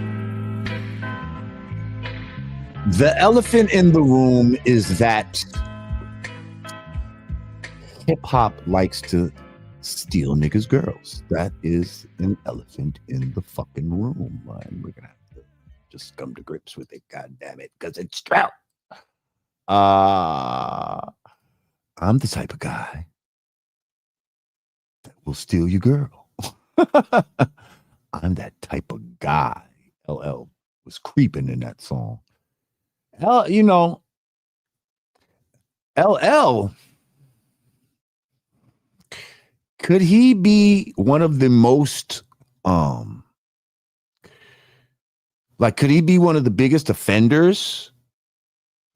S1: The elephant in the room is that hip hop likes to steal niggas' girls. That is an elephant in the fucking room, man. We're gonna have to just come to grips with it, god damn it, because it's true. I'm the type of guy that will steal your girl. I'm that type of guy. LL was creeping in that song. You know, LL, could he be one of the most could he be one of the biggest offenders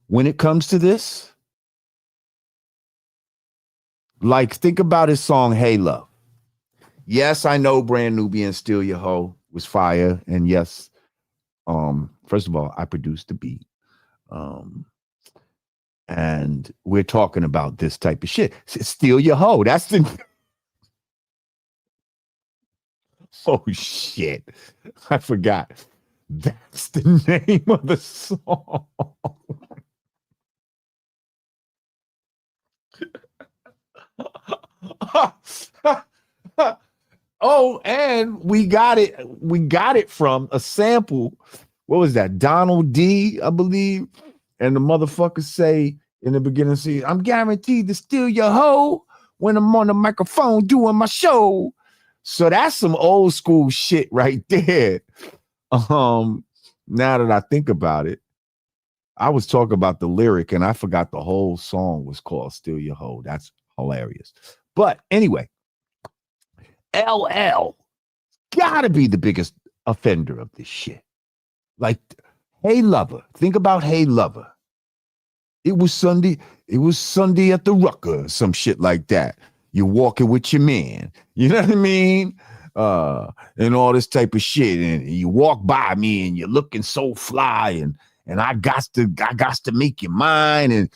S1: when it comes to this? Like, think about his song, Hey Love. Yes, I know Brand Nubian Steal Your Hoe was fire. And yes, first of all, I produced the beat. And we're talking about this type of shit. Steal Your Hoe. That's the... Oh, shit. I forgot. That's the name of the song. Oh, and we got it from a sample. What was that? Donald D, I believe. And the motherfuckers say in the beginning, see, I'm guaranteed to steal your hoe when I'm on the microphone doing my show. So that's some old school shit right there. Now that I think about it, I was talking about the lyric and I forgot the whole song was called Steal Your Hoe. That's hilarious. But anyway, LL gotta be the biggest offender of this shit. Like, Hey Lover. Think about Hey Lover. It was Sunday at the Rucker, some shit like that. you're walking with your man. You know what I mean? And all this type of shit. And you walk by me and you're looking so fly, and I got to make you mine. And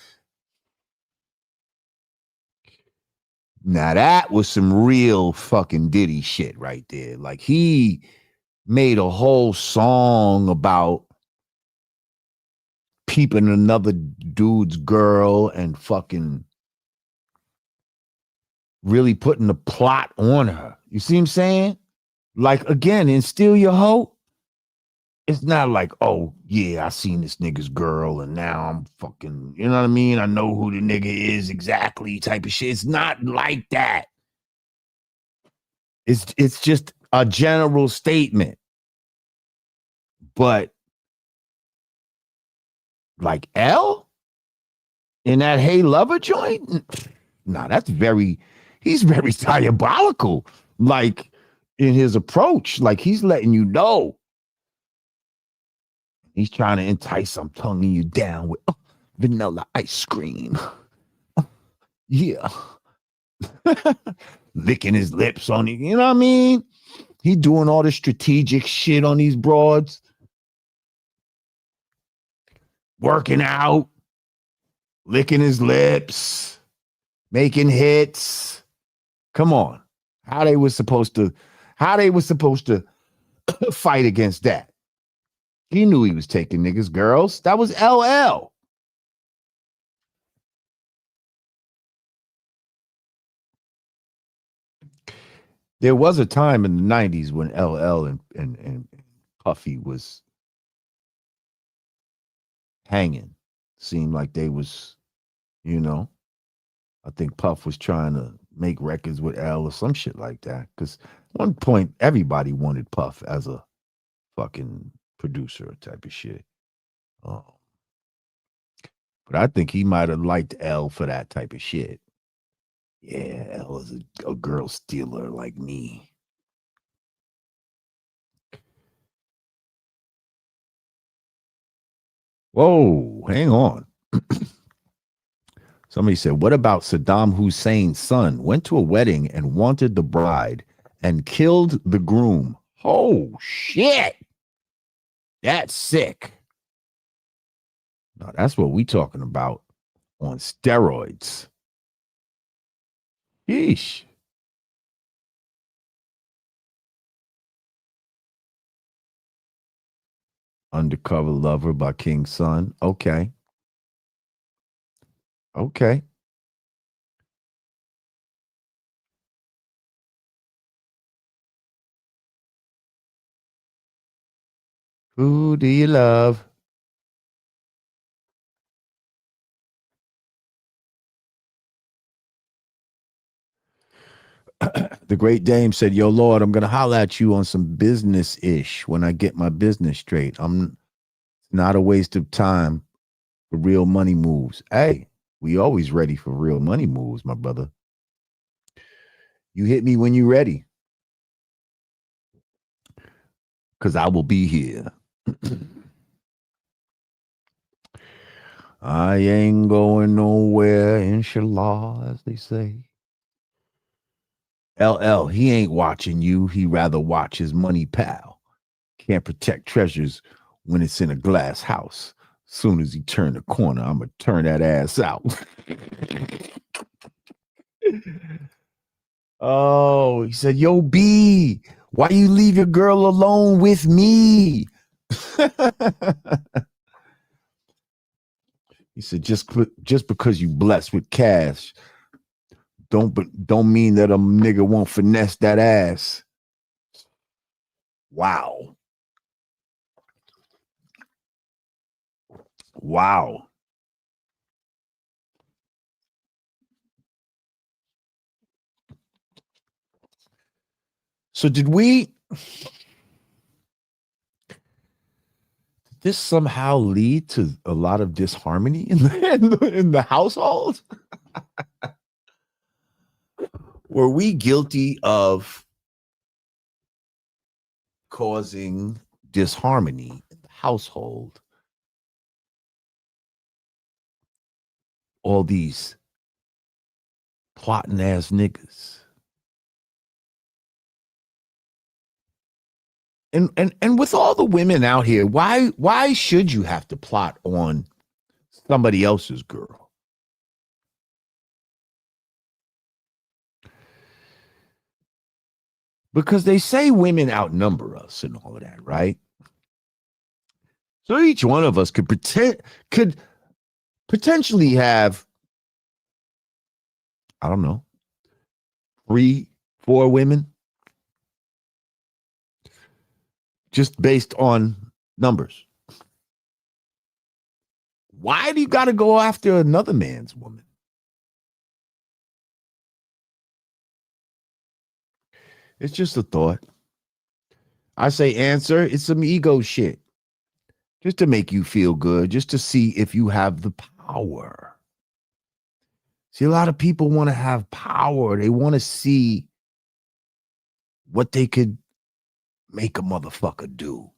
S1: now that was some real fucking Diddy shit right there. Like, he made a whole song about peeping another dude's girl and fucking really putting the plot on her. You see what I'm saying? Like, again, in Steal Your Hoe, it's not like, oh, yeah, I seen this nigga's girl and now I'm fucking, you know what I mean? I know who the nigga is exactly type of shit. It's not like that. It's just a general statement. But like L in that Hey Lover joint, nah, he's very diabolical. Like, in his approach, like, he's letting you know. He's trying to entice, I'm tonguing you down with vanilla ice cream. Yeah. Licking his lips on it. You know what I mean? He doing all this strategic shit on these broads. Working out. Licking his lips. Making hits. Come on. How they was supposed to fight against that? He knew he was taking niggas' girls. That was LL. There was a time in the 90s when LL and Puffy was hanging. Seemed like they was, you know, I think Puff was trying to make records with L or some shit like that. Because at one point, everybody wanted Puff as a fucking producer type of shit. But I think he might have liked L for that type of shit. Yeah, L is a girl stealer like me. Whoa, hang on. Somebody said, what about Saddam Hussein's son? Went to a wedding and wanted the bride and killed the groom. Oh, shit. That's sick. No, that's what we talking about on steroids. Yeesh. Undercover Lover by King Son. Okay. Okay. Who do you love? The Great Dame said, yo, Lord, I'm going to holler at you on some business-ish when I get my business straight. I'm not a waste of time for real money moves. Hey, we always ready for real money moves, my brother. You hit me when you're ready. Because I will be here. I ain't going nowhere, inshallah, as they say. LL, he ain't watching you. He rather watch his money pal. Can't protect treasures when it's in a glass house. Soon as he turn the corner, I'm going to turn that ass out. Oh, he said, yo, B, why you leave your girl alone with me? He said, just because you blessed with cash, don't mean that a nigga won't finesse that ass. Wow. Wow. So did this somehow lead to a lot of disharmony in the household? Were we guilty of causing disharmony in the household? All these plotting ass niggas. And with all the women out here, why should you have to plot on somebody else's girl? Because they say women outnumber us and all of that, right? So each one of us could potentially have, I don't know, 3, 4 women, just based on numbers. Why do you got to go after another man's woman? It's just a thought. I say answer, it's some ego shit. Just to make you feel good, just to see if you have the power. See, a lot of people want to have power. They want to see what they could make a motherfucker do.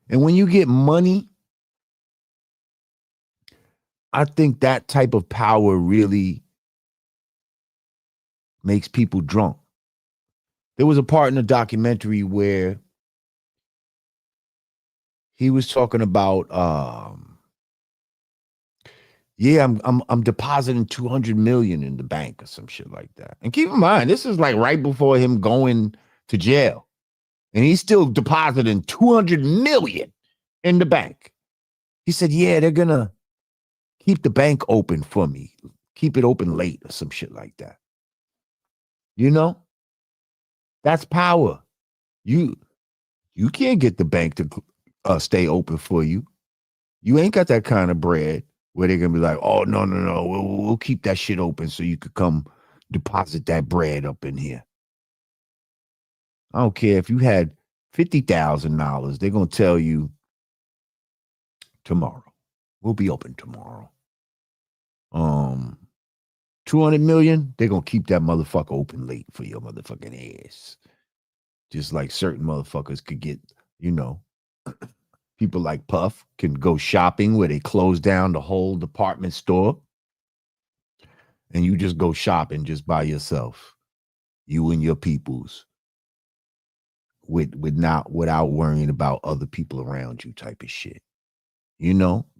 S1: And when you get money, I think that type of power really makes people drunk. There was a part in the documentary where he was talking about, I'm depositing 200 million in the bank or some shit like that. And keep in mind, this is like right before him going to jail, and he's still depositing 200 million in the bank. He said, "Yeah, they're gonna keep the bank open for me, keep it open late or some shit like that." You know, that's power. You can't get the bank to stay open for you. You ain't got that kind of bread where they're gonna be like, "Oh, no, we'll keep that shit open so you could come deposit that bread up in here." I don't care if you had $50,000, they're gonna tell you tomorrow. We'll be open tomorrow. 200 million, they're gonna keep that motherfucker open late for your motherfucking ass. Just like certain motherfuckers could get, people like Puff can go shopping where they close down the whole department store, and you just go shopping just by yourself, you and your peoples, without worrying about other people around you, type of shit.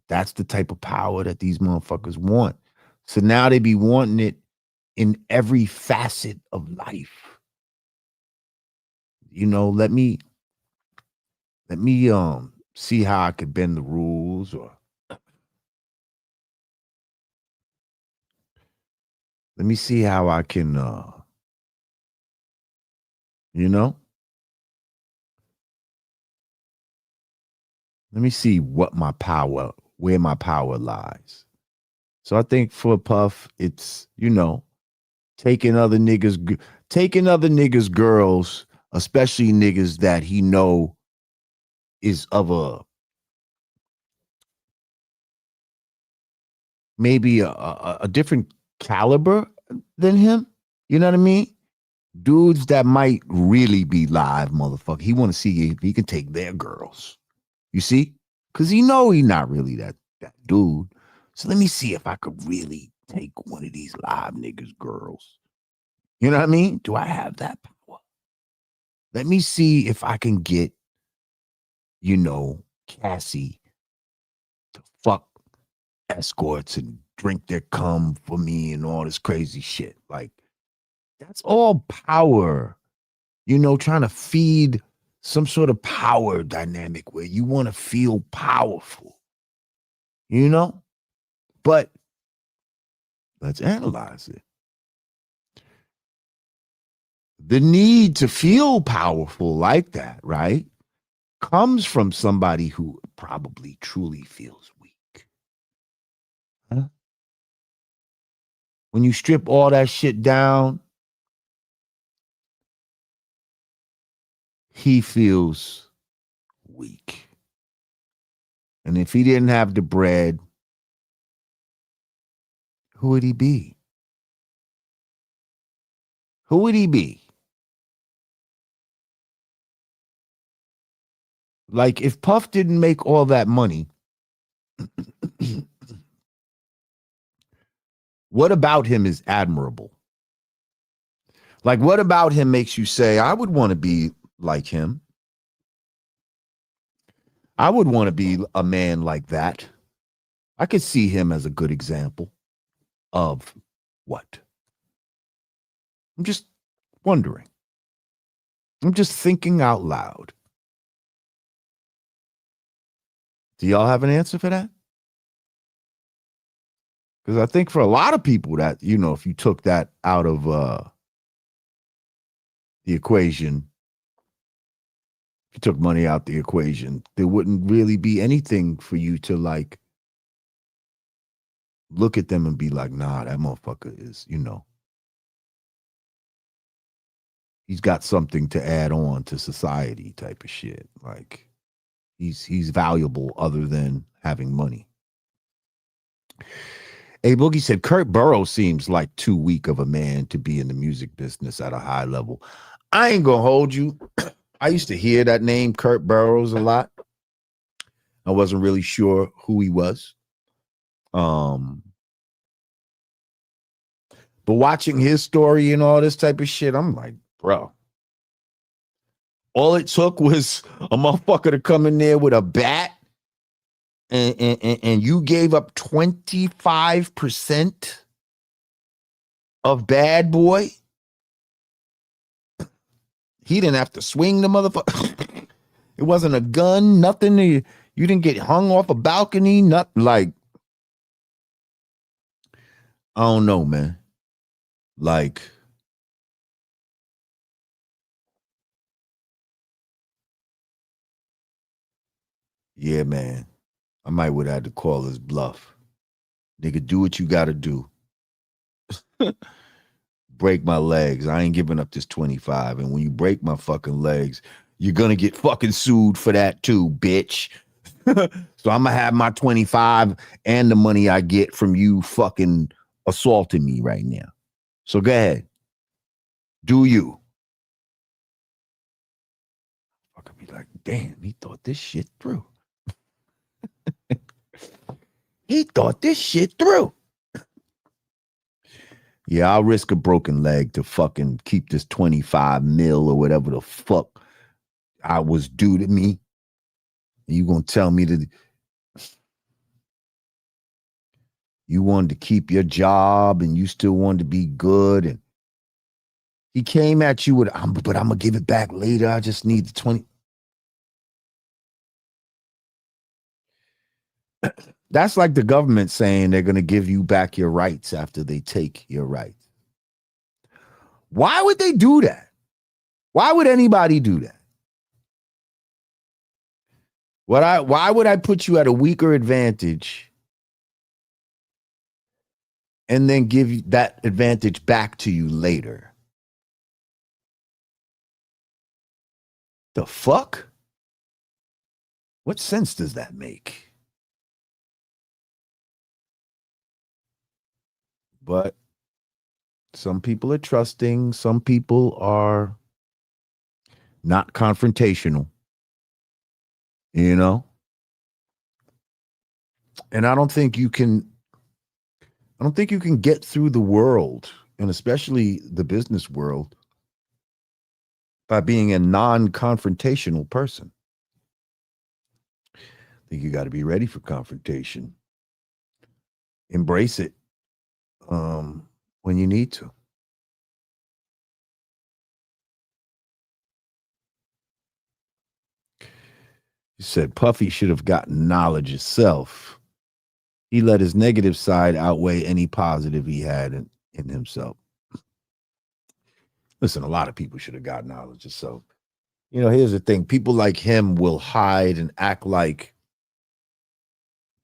S1: That's the type of power that these motherfuckers want. So now they be wanting it in every facet of life. Let me see how I could bend the rules, or let me see how I can let me see where my power lies. So I think for Puff, it's, taking other niggas' girls, especially niggas that he know is of maybe a different caliber than him. You know what I mean? Dudes that might really be live, motherfucker. He want to see if he can take their girls. You see? Because he's not really that dude. So let me see if I could really take one of these live niggas' girls. You know what I mean? Do I have that power? Let me see if I can get, Cassie to fuck escorts and drink their cum for me and all this crazy shit. Like, that's all power, trying to feed some sort of power dynamic where you want to feel powerful, But let's analyze it. The need to feel powerful like that, right, comes from somebody who probably truly feels weak. Huh? When you strip all that shit down, he feels weak. And if he didn't have the bread, who would he be? Who would he be? Like, if Puff didn't make all that money, What about him is admirable? Like, what about him makes you say, I would want to be like him? I would want to be a man like that. I could see him as a good example of what? I'm just wondering. I'm just thinking out loud. Do y'all have an answer for that? Because I think for a lot of people that, you know, if you took that out of the equation, if you took money out the equation, there wouldn't really be anything for you to like look at them and be like, nah, that motherfucker is, you know, he's got something to add on to society type of shit. Like he's valuable other than having money. A Boogie said Kurt Burrows seems like too weak of a man to be in the music business at a high level. I ain't gonna hold you. I used to hear that name Kurt Burrows a lot. I wasn't really sure who he was. But watching his story and all this type of shit, I'm like, bro. All it took was a motherfucker to come in there with a bat and you gave up 25% of Bad Boy. He didn't have to swing the motherfucker. It wasn't a gun, nothing. You didn't get hung off a balcony, nothing. Like, I don't know, man. Like, yeah, man. I might would have had to call his bluff. Nigga, do what you gotta do. Break my legs. I ain't giving up this 25. And when you break my fucking legs, you're gonna get fucking sued for that too, bitch. So I'm gonna have my 25 and the money I get from you fucking assaulting me right now. So go ahead. Do you? I could be like, damn, he thought this shit through. He thought this shit through. Yeah, I'll risk a broken leg to fucking keep this 25 mil or whatever the fuck I was due to me. You gonna tell me that you wanted to keep your job and you still wanted to be good, and he came at you with, but I'm gonna give it back later. I just need the 20. That's like the government saying they're gonna give you back your rights after they take your rights. Why would they do that? Why would anybody do that? Why would I put you at a weaker advantage and then give that advantage back to you later? The fuck? What sense does that make? But some people are trusting, some people are not confrontational, you know? And I don't think you can get through the world, and especially the business world, by being a non-confrontational person. I think you got to be ready for confrontation. Embrace it when you need to. You said Puffy should have gotten knowledge himself. He let his negative side outweigh any positive he had in himself. Listen, a lot of people should have gotten knowledge himself. You know, here's the thing. People like him will hide and act like,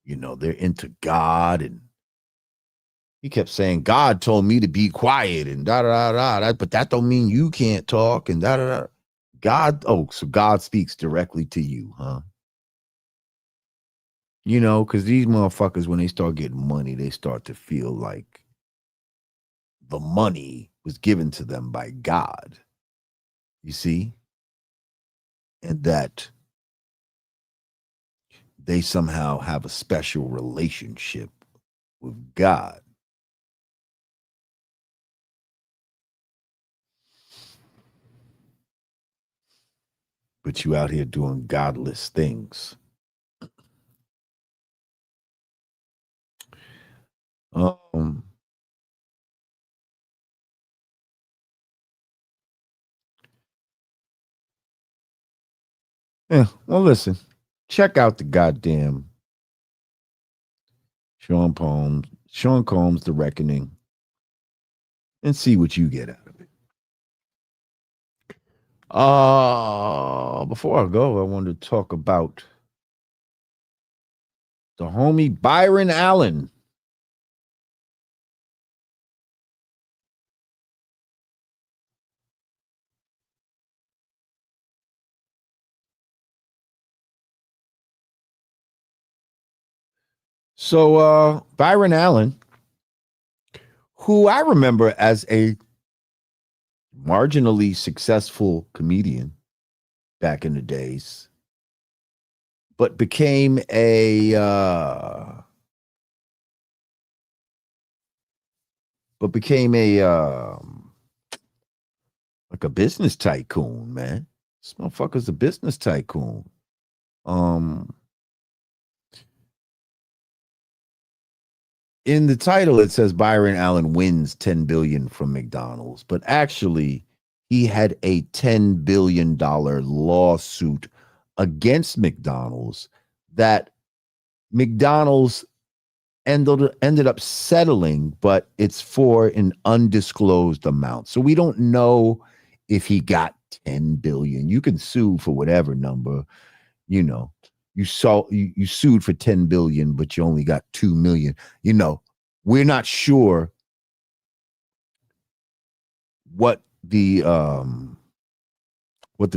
S1: you know, they're into God. And he kept saying, God told me to be quiet and da-da-da-da. But that don't mean you can't talk and da-da-da. So God speaks directly to you, huh? You know, because these motherfuckers, when they start getting money, they start to feel like the money was given to them by God. You see? And that they somehow have a special relationship with God. but you out here doing godless things. Yeah, well, listen, check out the goddamn Sean Combs, The Reckoning, and see what you get out of it. Before I go, I wanted to talk about the homie Byron Allen. So Byron Allen, who I remember as a marginally successful comedian back in the days, but became a like a business tycoon, man. This motherfucker's a business tycoon. In the title, it says Byron Allen wins $10 billion from McDonald's, but actually, he had a $10 billion lawsuit against McDonald's that McDonald's ended up settling, but it's for an undisclosed amount. So we don't know if he got 10 billion. You can sue for whatever number, you know. You sued for 10 billion, but you only got 2 million. You know, we're not sure what the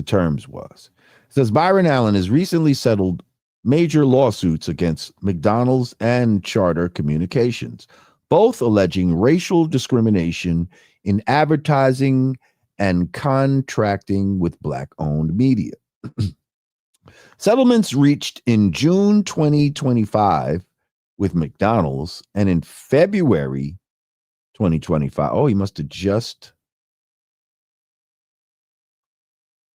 S1: terms was. It says Byron Allen has recently settled major lawsuits against McDonald's and Charter Communications, both alleging racial discrimination in advertising and contracting with Black-owned media. Settlements reached in June 2025 with McDonald's and in February 2025. Oh, he must have just.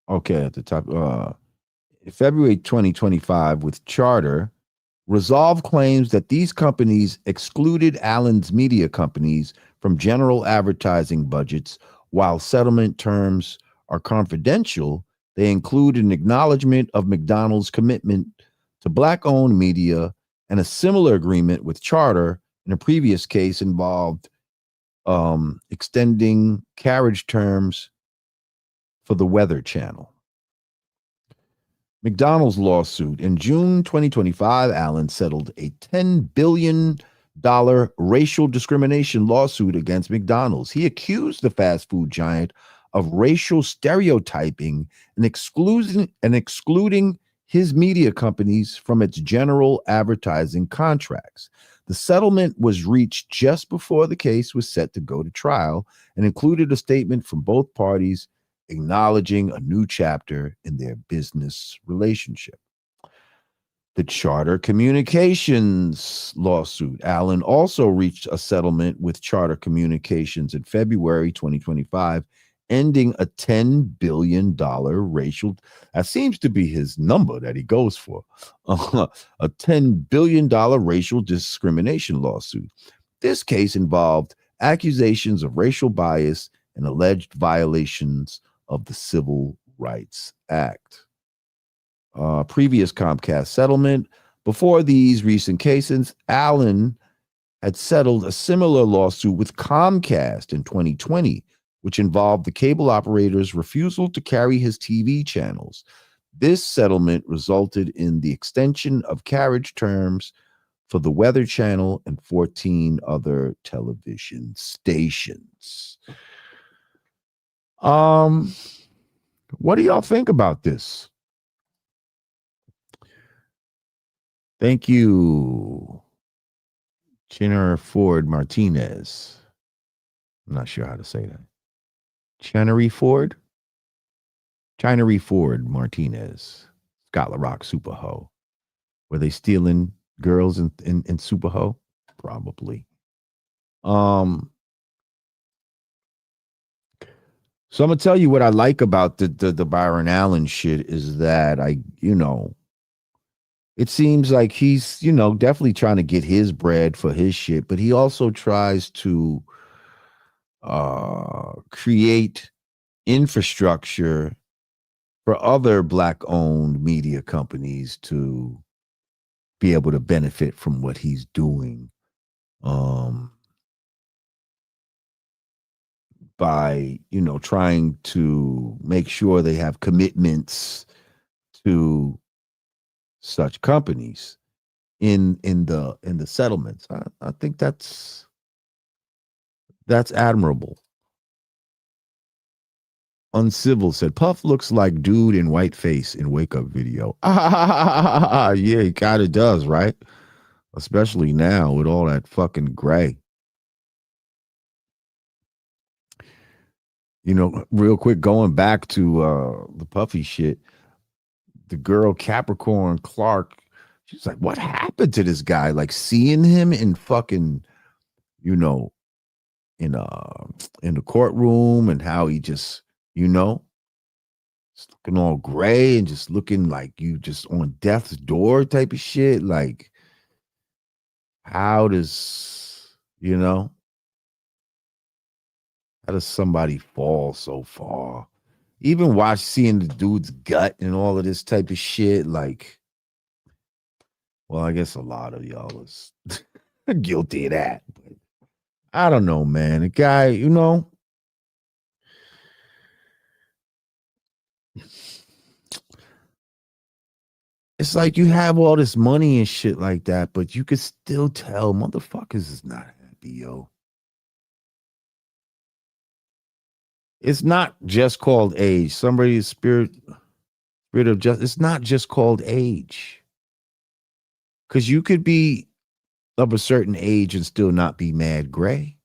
S1: Okay, at the top. February 2025 with Charter. Resolve claims that these companies excluded Allen's media companies from general advertising budgets. While settlement terms are confidential, they include an acknowledgement of McDonald's commitment to Black-owned media, and a similar agreement with Charter in a previous case involved extending carriage terms for the Weather Channel. McDonald's lawsuit. In June 2025, Allen settled a $10 billion racial discrimination lawsuit against McDonald's. He accused the fast food giant of racial stereotyping and excluding his media companies from its general advertising contracts. The settlement was reached just before the case was set to go to trial and included a statement from both parties acknowledging a new chapter in their business relationship. The Charter Communications lawsuit. Allen also reached a settlement with Charter Communications in February 2025, ending a $10 billion racial, that seems to be his number that he goes for, a $10 billion racial discrimination lawsuit. This case involved accusations of racial bias and alleged violations of the Civil Rights Act. Previous Comcast settlement. Before these recent cases, Allen had settled a similar lawsuit with Comcast in 2020, which involved the cable operator's refusal to carry his TV channels. This settlement resulted in the extension of carriage terms for the Weather Channel and 14 other television stations. What do y'all think about this? Thank you, Chinner Ford Martinez. I'm not sure how to say that. Chenery Ford Martinez. Scott LaRock Super Ho. Were they stealing girls in Super Ho? Probably. So I'm gonna tell you what I like about the Byron Allen shit is that it seems like he's, definitely trying to get his bread for his shit, but he also tries to create infrastructure for other black owned media companies to be able to benefit from what he's doing. By trying to make sure they have commitments to such companies in the settlements. I think that's admirable. Uncivil said Puff looks like dude in white face in wake up video. Yeah, he kind of does, right? Especially now with all that fucking gray. Real quick, going back to the Puffy shit, the girl Capricorn Clark, she's like, what happened to this guy? Like seeing him in fucking, you know, in the courtroom and how he just, just looking all gray and just looking like you just on death's door type of shit. Like, how does, how does somebody fall so far? Even seeing the dude's gut and all of this type of shit, like, well, I guess a lot of y'all is guilty of that. But I don't know, man. The guy, it's like you have all this money and shit like that, but you could still tell motherfuckers is not happy, yo. It's not just called age. Somebody's spirit of justice. It's not just called age. Because you could be of a certain age and still not be mad gray.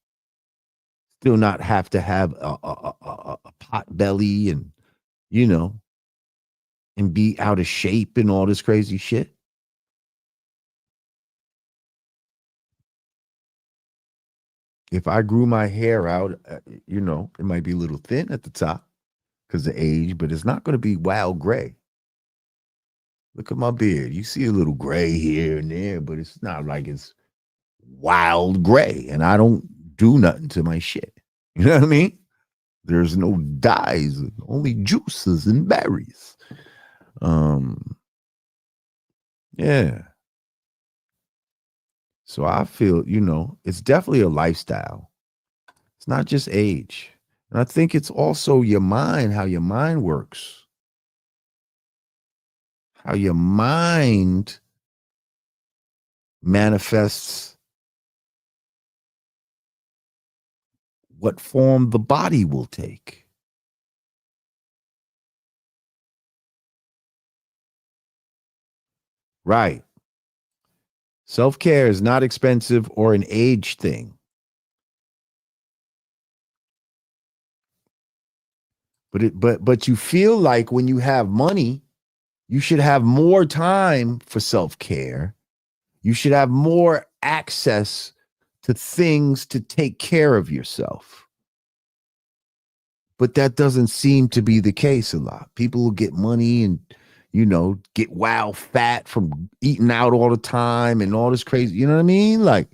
S1: Still not have to have a pot belly and, and be out of shape and all this crazy shit. If I grew my hair out, it might be a little thin at the top because of age, but it's not going to be wild gray. Look at my beard. You see a little gray here and there, but it's not like it's wild gray. And I don't do nothing to my shit. You know what I mean? There's no dyes, only juices and berries. Yeah. So I feel, it's definitely a lifestyle. It's not just age. And I think it's also your mind, how your mind works. How your mind manifests what form the body will take. Right. Self-care is not expensive or an age thing. But you feel like when you have money, you should have more time for self-care. You should have more access to things to take care of yourself. But that doesn't seem to be the case a lot. People will get money and get wild fat from eating out all the time and all this crazy, you know what I mean? Like,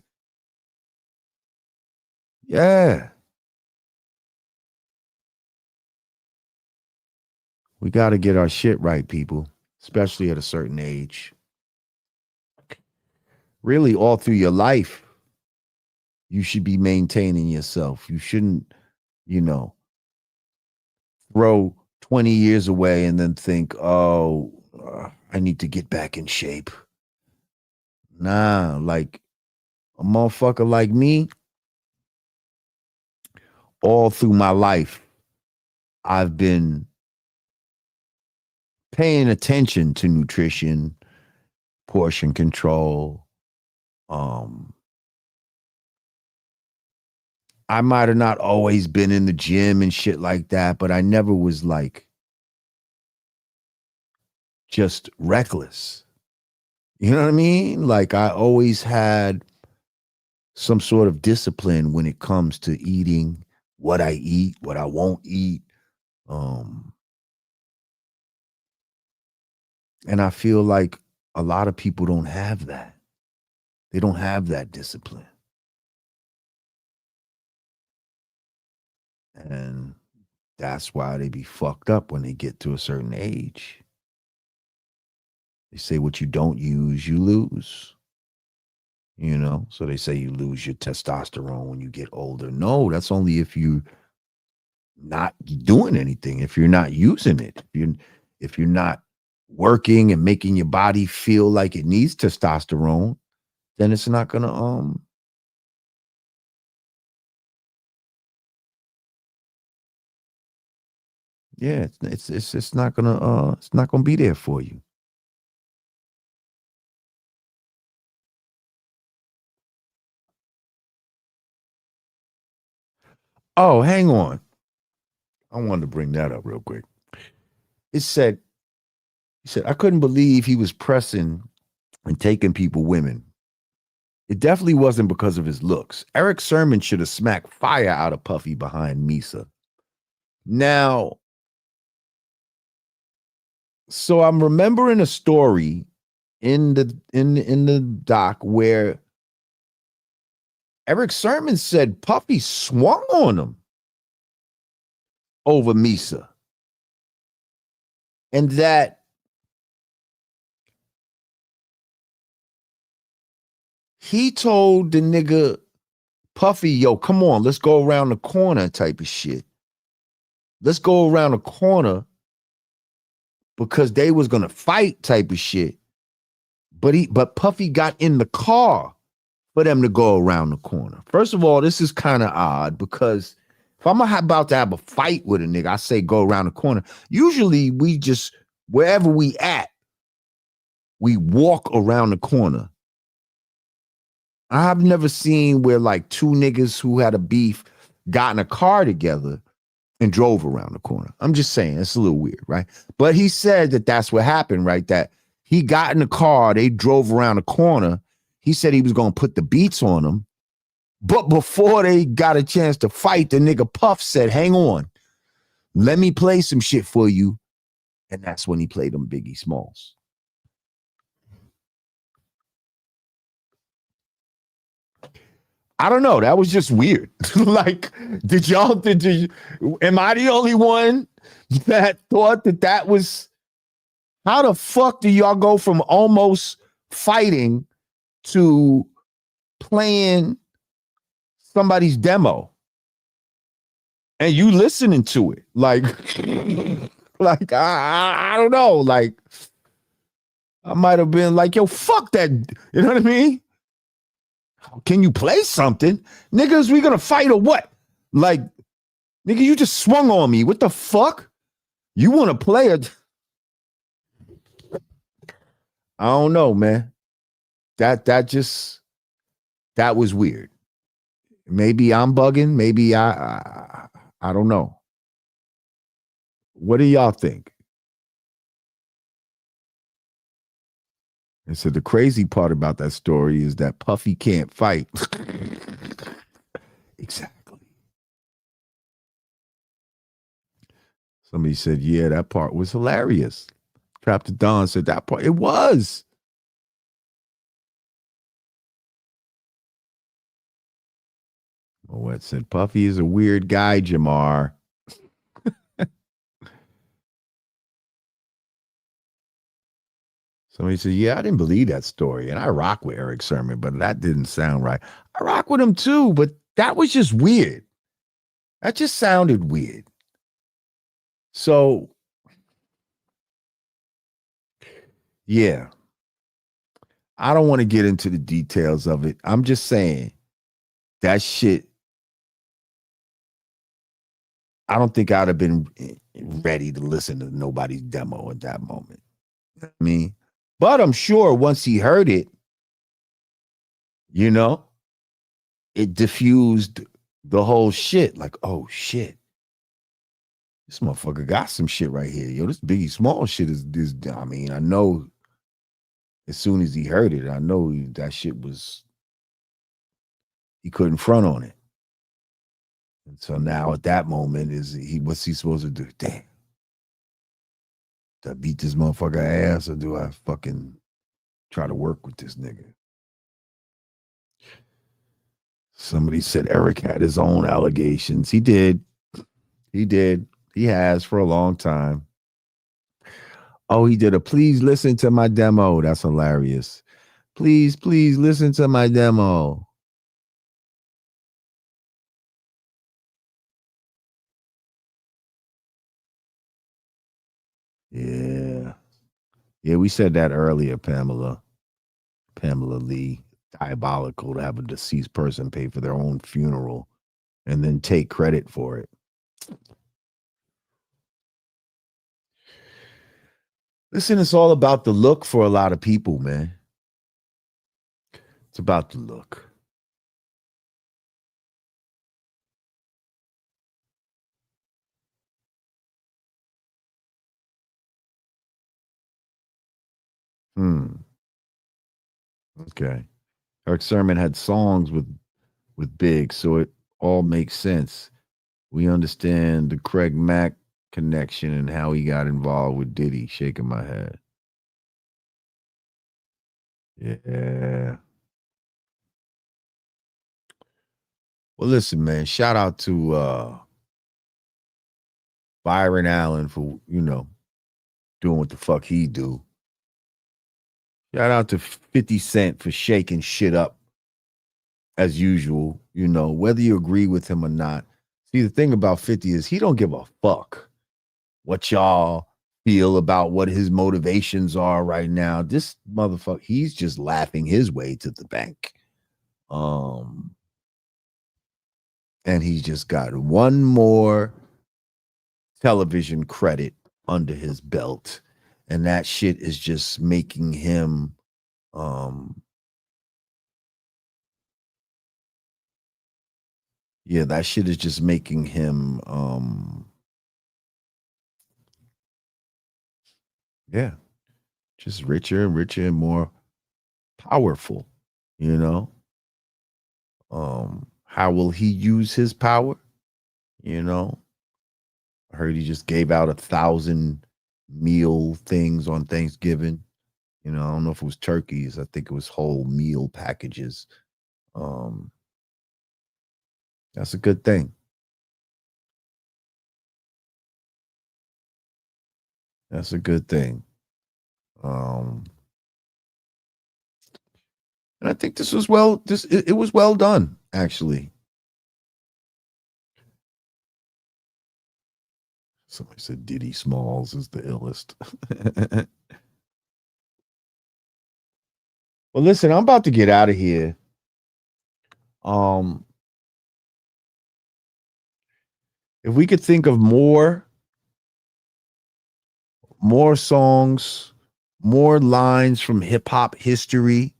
S1: yeah. We got to get our shit right, people, especially at a certain age. Really, all through your life, you should be maintaining yourself. You shouldn't, throw 20 years away and then think, oh, I need to get back in shape. Nah, like a motherfucker like me, all through my life, I've been paying attention to nutrition, portion control. I might have not always been in the gym and shit like that, but I never was like just reckless. You know what I mean? Like I always had some sort of discipline when it comes to eating, what I eat, what I won't eat, And I feel like a lot of people don't have that. They don't have that discipline. And that's why they be fucked up when they get to a certain age. They say what you don't use, you lose. You know, so they say you lose your testosterone when you get older. No, that's only if you're not doing anything, if you're not using it, if you're not working and making your body feel like it needs testosterone, then it's not gonna yeah, it's not gonna be there for you. Oh, hang on. I wanted to bring that up real quick. He said, I couldn't believe he was pressing and taking people women. It definitely wasn't because of his looks. Eric Sermon should have smacked fire out of Puffy behind Misa. Now, so I'm remembering a story in the doc where Eric Sermon said Puffy swung on him over Misa. And that he told the nigga Puffy, yo, come on, let's go around the corner type of shit. Let's go around the corner because they was gonna fight type of shit. But Puffy got in the car for them to go around the corner. First of all, this is kind of odd because if I'm about to have a fight with a nigga, I say go around the corner. Usually we just, wherever we at, we walk around the corner. I've never seen where like two niggas who had a beef got in a car together and drove around the corner. I'm just saying, it's a little weird, right? But he said that that's what happened, right? That he got in the car, they drove around the corner. He said he was going to put the beats on them. But before they got a chance to fight, the nigga Puff said, hang on, let me play some shit for you. And that's when he played them Biggie Smalls. I don't know. That was just weird. Like, am I the only one that thought that was, how the fuck do y'all go from almost fighting to playing somebody's demo and you listening to it? Like, like I don't know. Like, I might have been like, yo, fuck that. You know what I mean? Can you play something? Niggas, we gonna fight or what? Like, nigga, you just swung on me. What the fuck? You want to play it? I don't know, man. That was weird. Maybe I'm bugging. Maybe I don't know. What do y'all think? And so the crazy part about that story is that Puffy can't fight. Exactly. Somebody said, yeah, that part was hilarious. Trap to Dawn said that part. It was. Moet said, Puffy is a weird guy, Jamar. Somebody said, yeah, I didn't believe that story. And I rock with Eric Sermon, but that didn't sound right. I rock with him too, but that was just weird. That just sounded weird. So, yeah. I don't want to get into the details of it. I'm just saying that shit, I don't think I'd have been ready to listen to nobody's demo at that moment. I mean, but I'm sure once he heard it, you know, it diffused the whole shit. Like, oh shit, this motherfucker got some shit right here. Yo, this Biggie Small shit is this. I mean, I know as soon as he heard it, I know that shit was, he couldn't front on it. And so now at that moment what's he supposed to do? Damn. Do I beat this motherfucker ass or do I fucking try to work with this nigga? Somebody said Eric had his own allegations. He did. He did. He has for a long time. Oh, he did a please listen to my demo. That's hilarious. Please listen to my demo. Yeah. Yeah, we said that earlier, Pamela. Pamela Lee. Diabolical to have a deceased person pay for their own funeral and then take credit for it. Listen, it's all about the look for a lot of people, man. It's about the look. Okay. Eric Sermon had songs with Big, so it all makes sense. We understand the Craig Mack connection and how he got involved with Diddy. Shaking my head. Yeah. Well, listen, man. Shout out to Byron Allen for, doing what the fuck he do. Shout out to 50 Cent for shaking shit up as usual, whether you agree with him or not. See, the thing about 50 is he don't give a fuck what y'all feel about what his motivations are right now. This motherfucker, he's just laughing his way to the bank. And he's just got one more television credit under his belt. And that shit is just making him that shit is just making him just richer and richer and more powerful, how will he use his power? I heard he just gave out 1,000 meal things on Thanksgiving. I don't know if it was turkeys. I think it was whole meal packages. That's a good thing. That's a good thing. And I think this was it was well done, actually. Somebody said Diddy Smalls is the illest. Well, listen, I'm about to get out of here. If we could think of more songs, more lines from hip hop history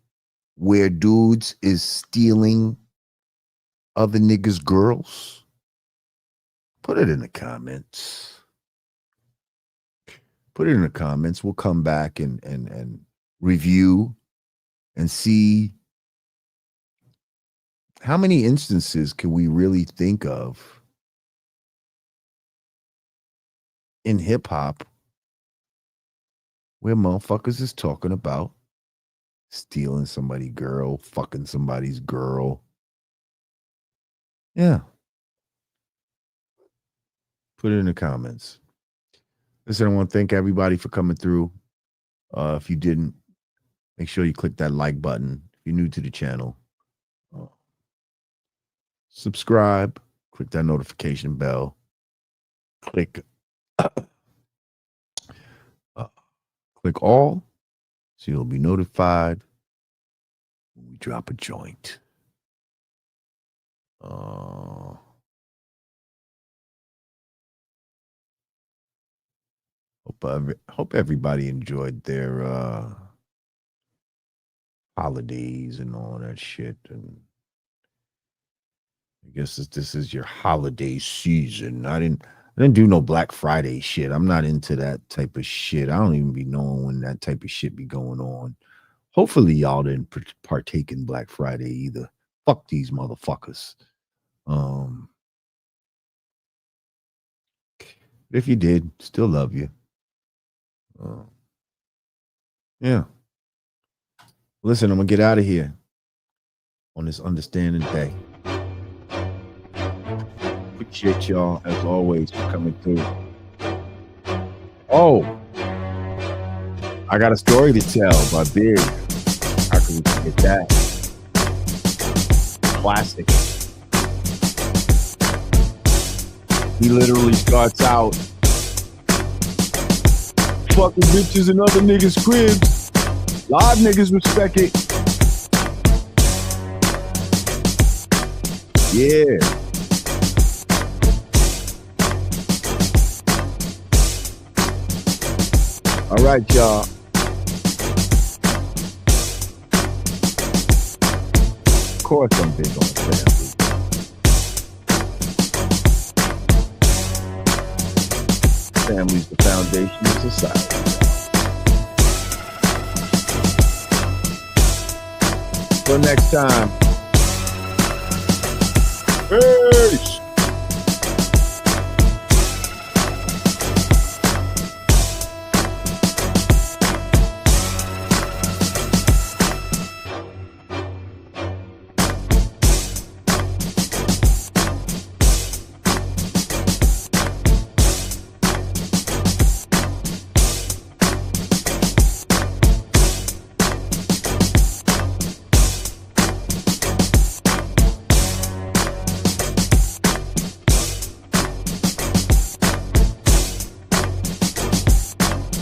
S1: where dudes is stealing other niggas' girls, put it in the comments. Put it in the comments. We'll come back and review and see how many instances can we really think of in hip hop where motherfuckers is talking about stealing somebody's girl, fucking somebody's girl. Yeah. Put it in the comments. Listen, I want to thank everybody for coming through. If you didn't, make sure you click that like button. If you're new to the channel, subscribe, click that notification bell, click all so you'll be notified when we drop a joint. Hope everybody enjoyed their holidays and all that shit. And I guess this is your holiday season. I didn't do no Black Friday shit. I'm not into that type of shit. I don't even be knowing when that type of shit be going on. Hopefully y'all didn't partake in Black Friday either. Fuck these motherfuckers. But if you did, still love you. Yeah. Listen, I'm going to get out of here on this understanding day. Appreciate y'all, as always, for coming through. Oh, I got a story to tell by Big. How can we forget that? Classic. He literally starts out fucking bitches in other niggas' cribs. Live niggas respect it. Yeah. All right, y'all. Of course I'm big on family. Family's the foundation of society. Till next time. Peace.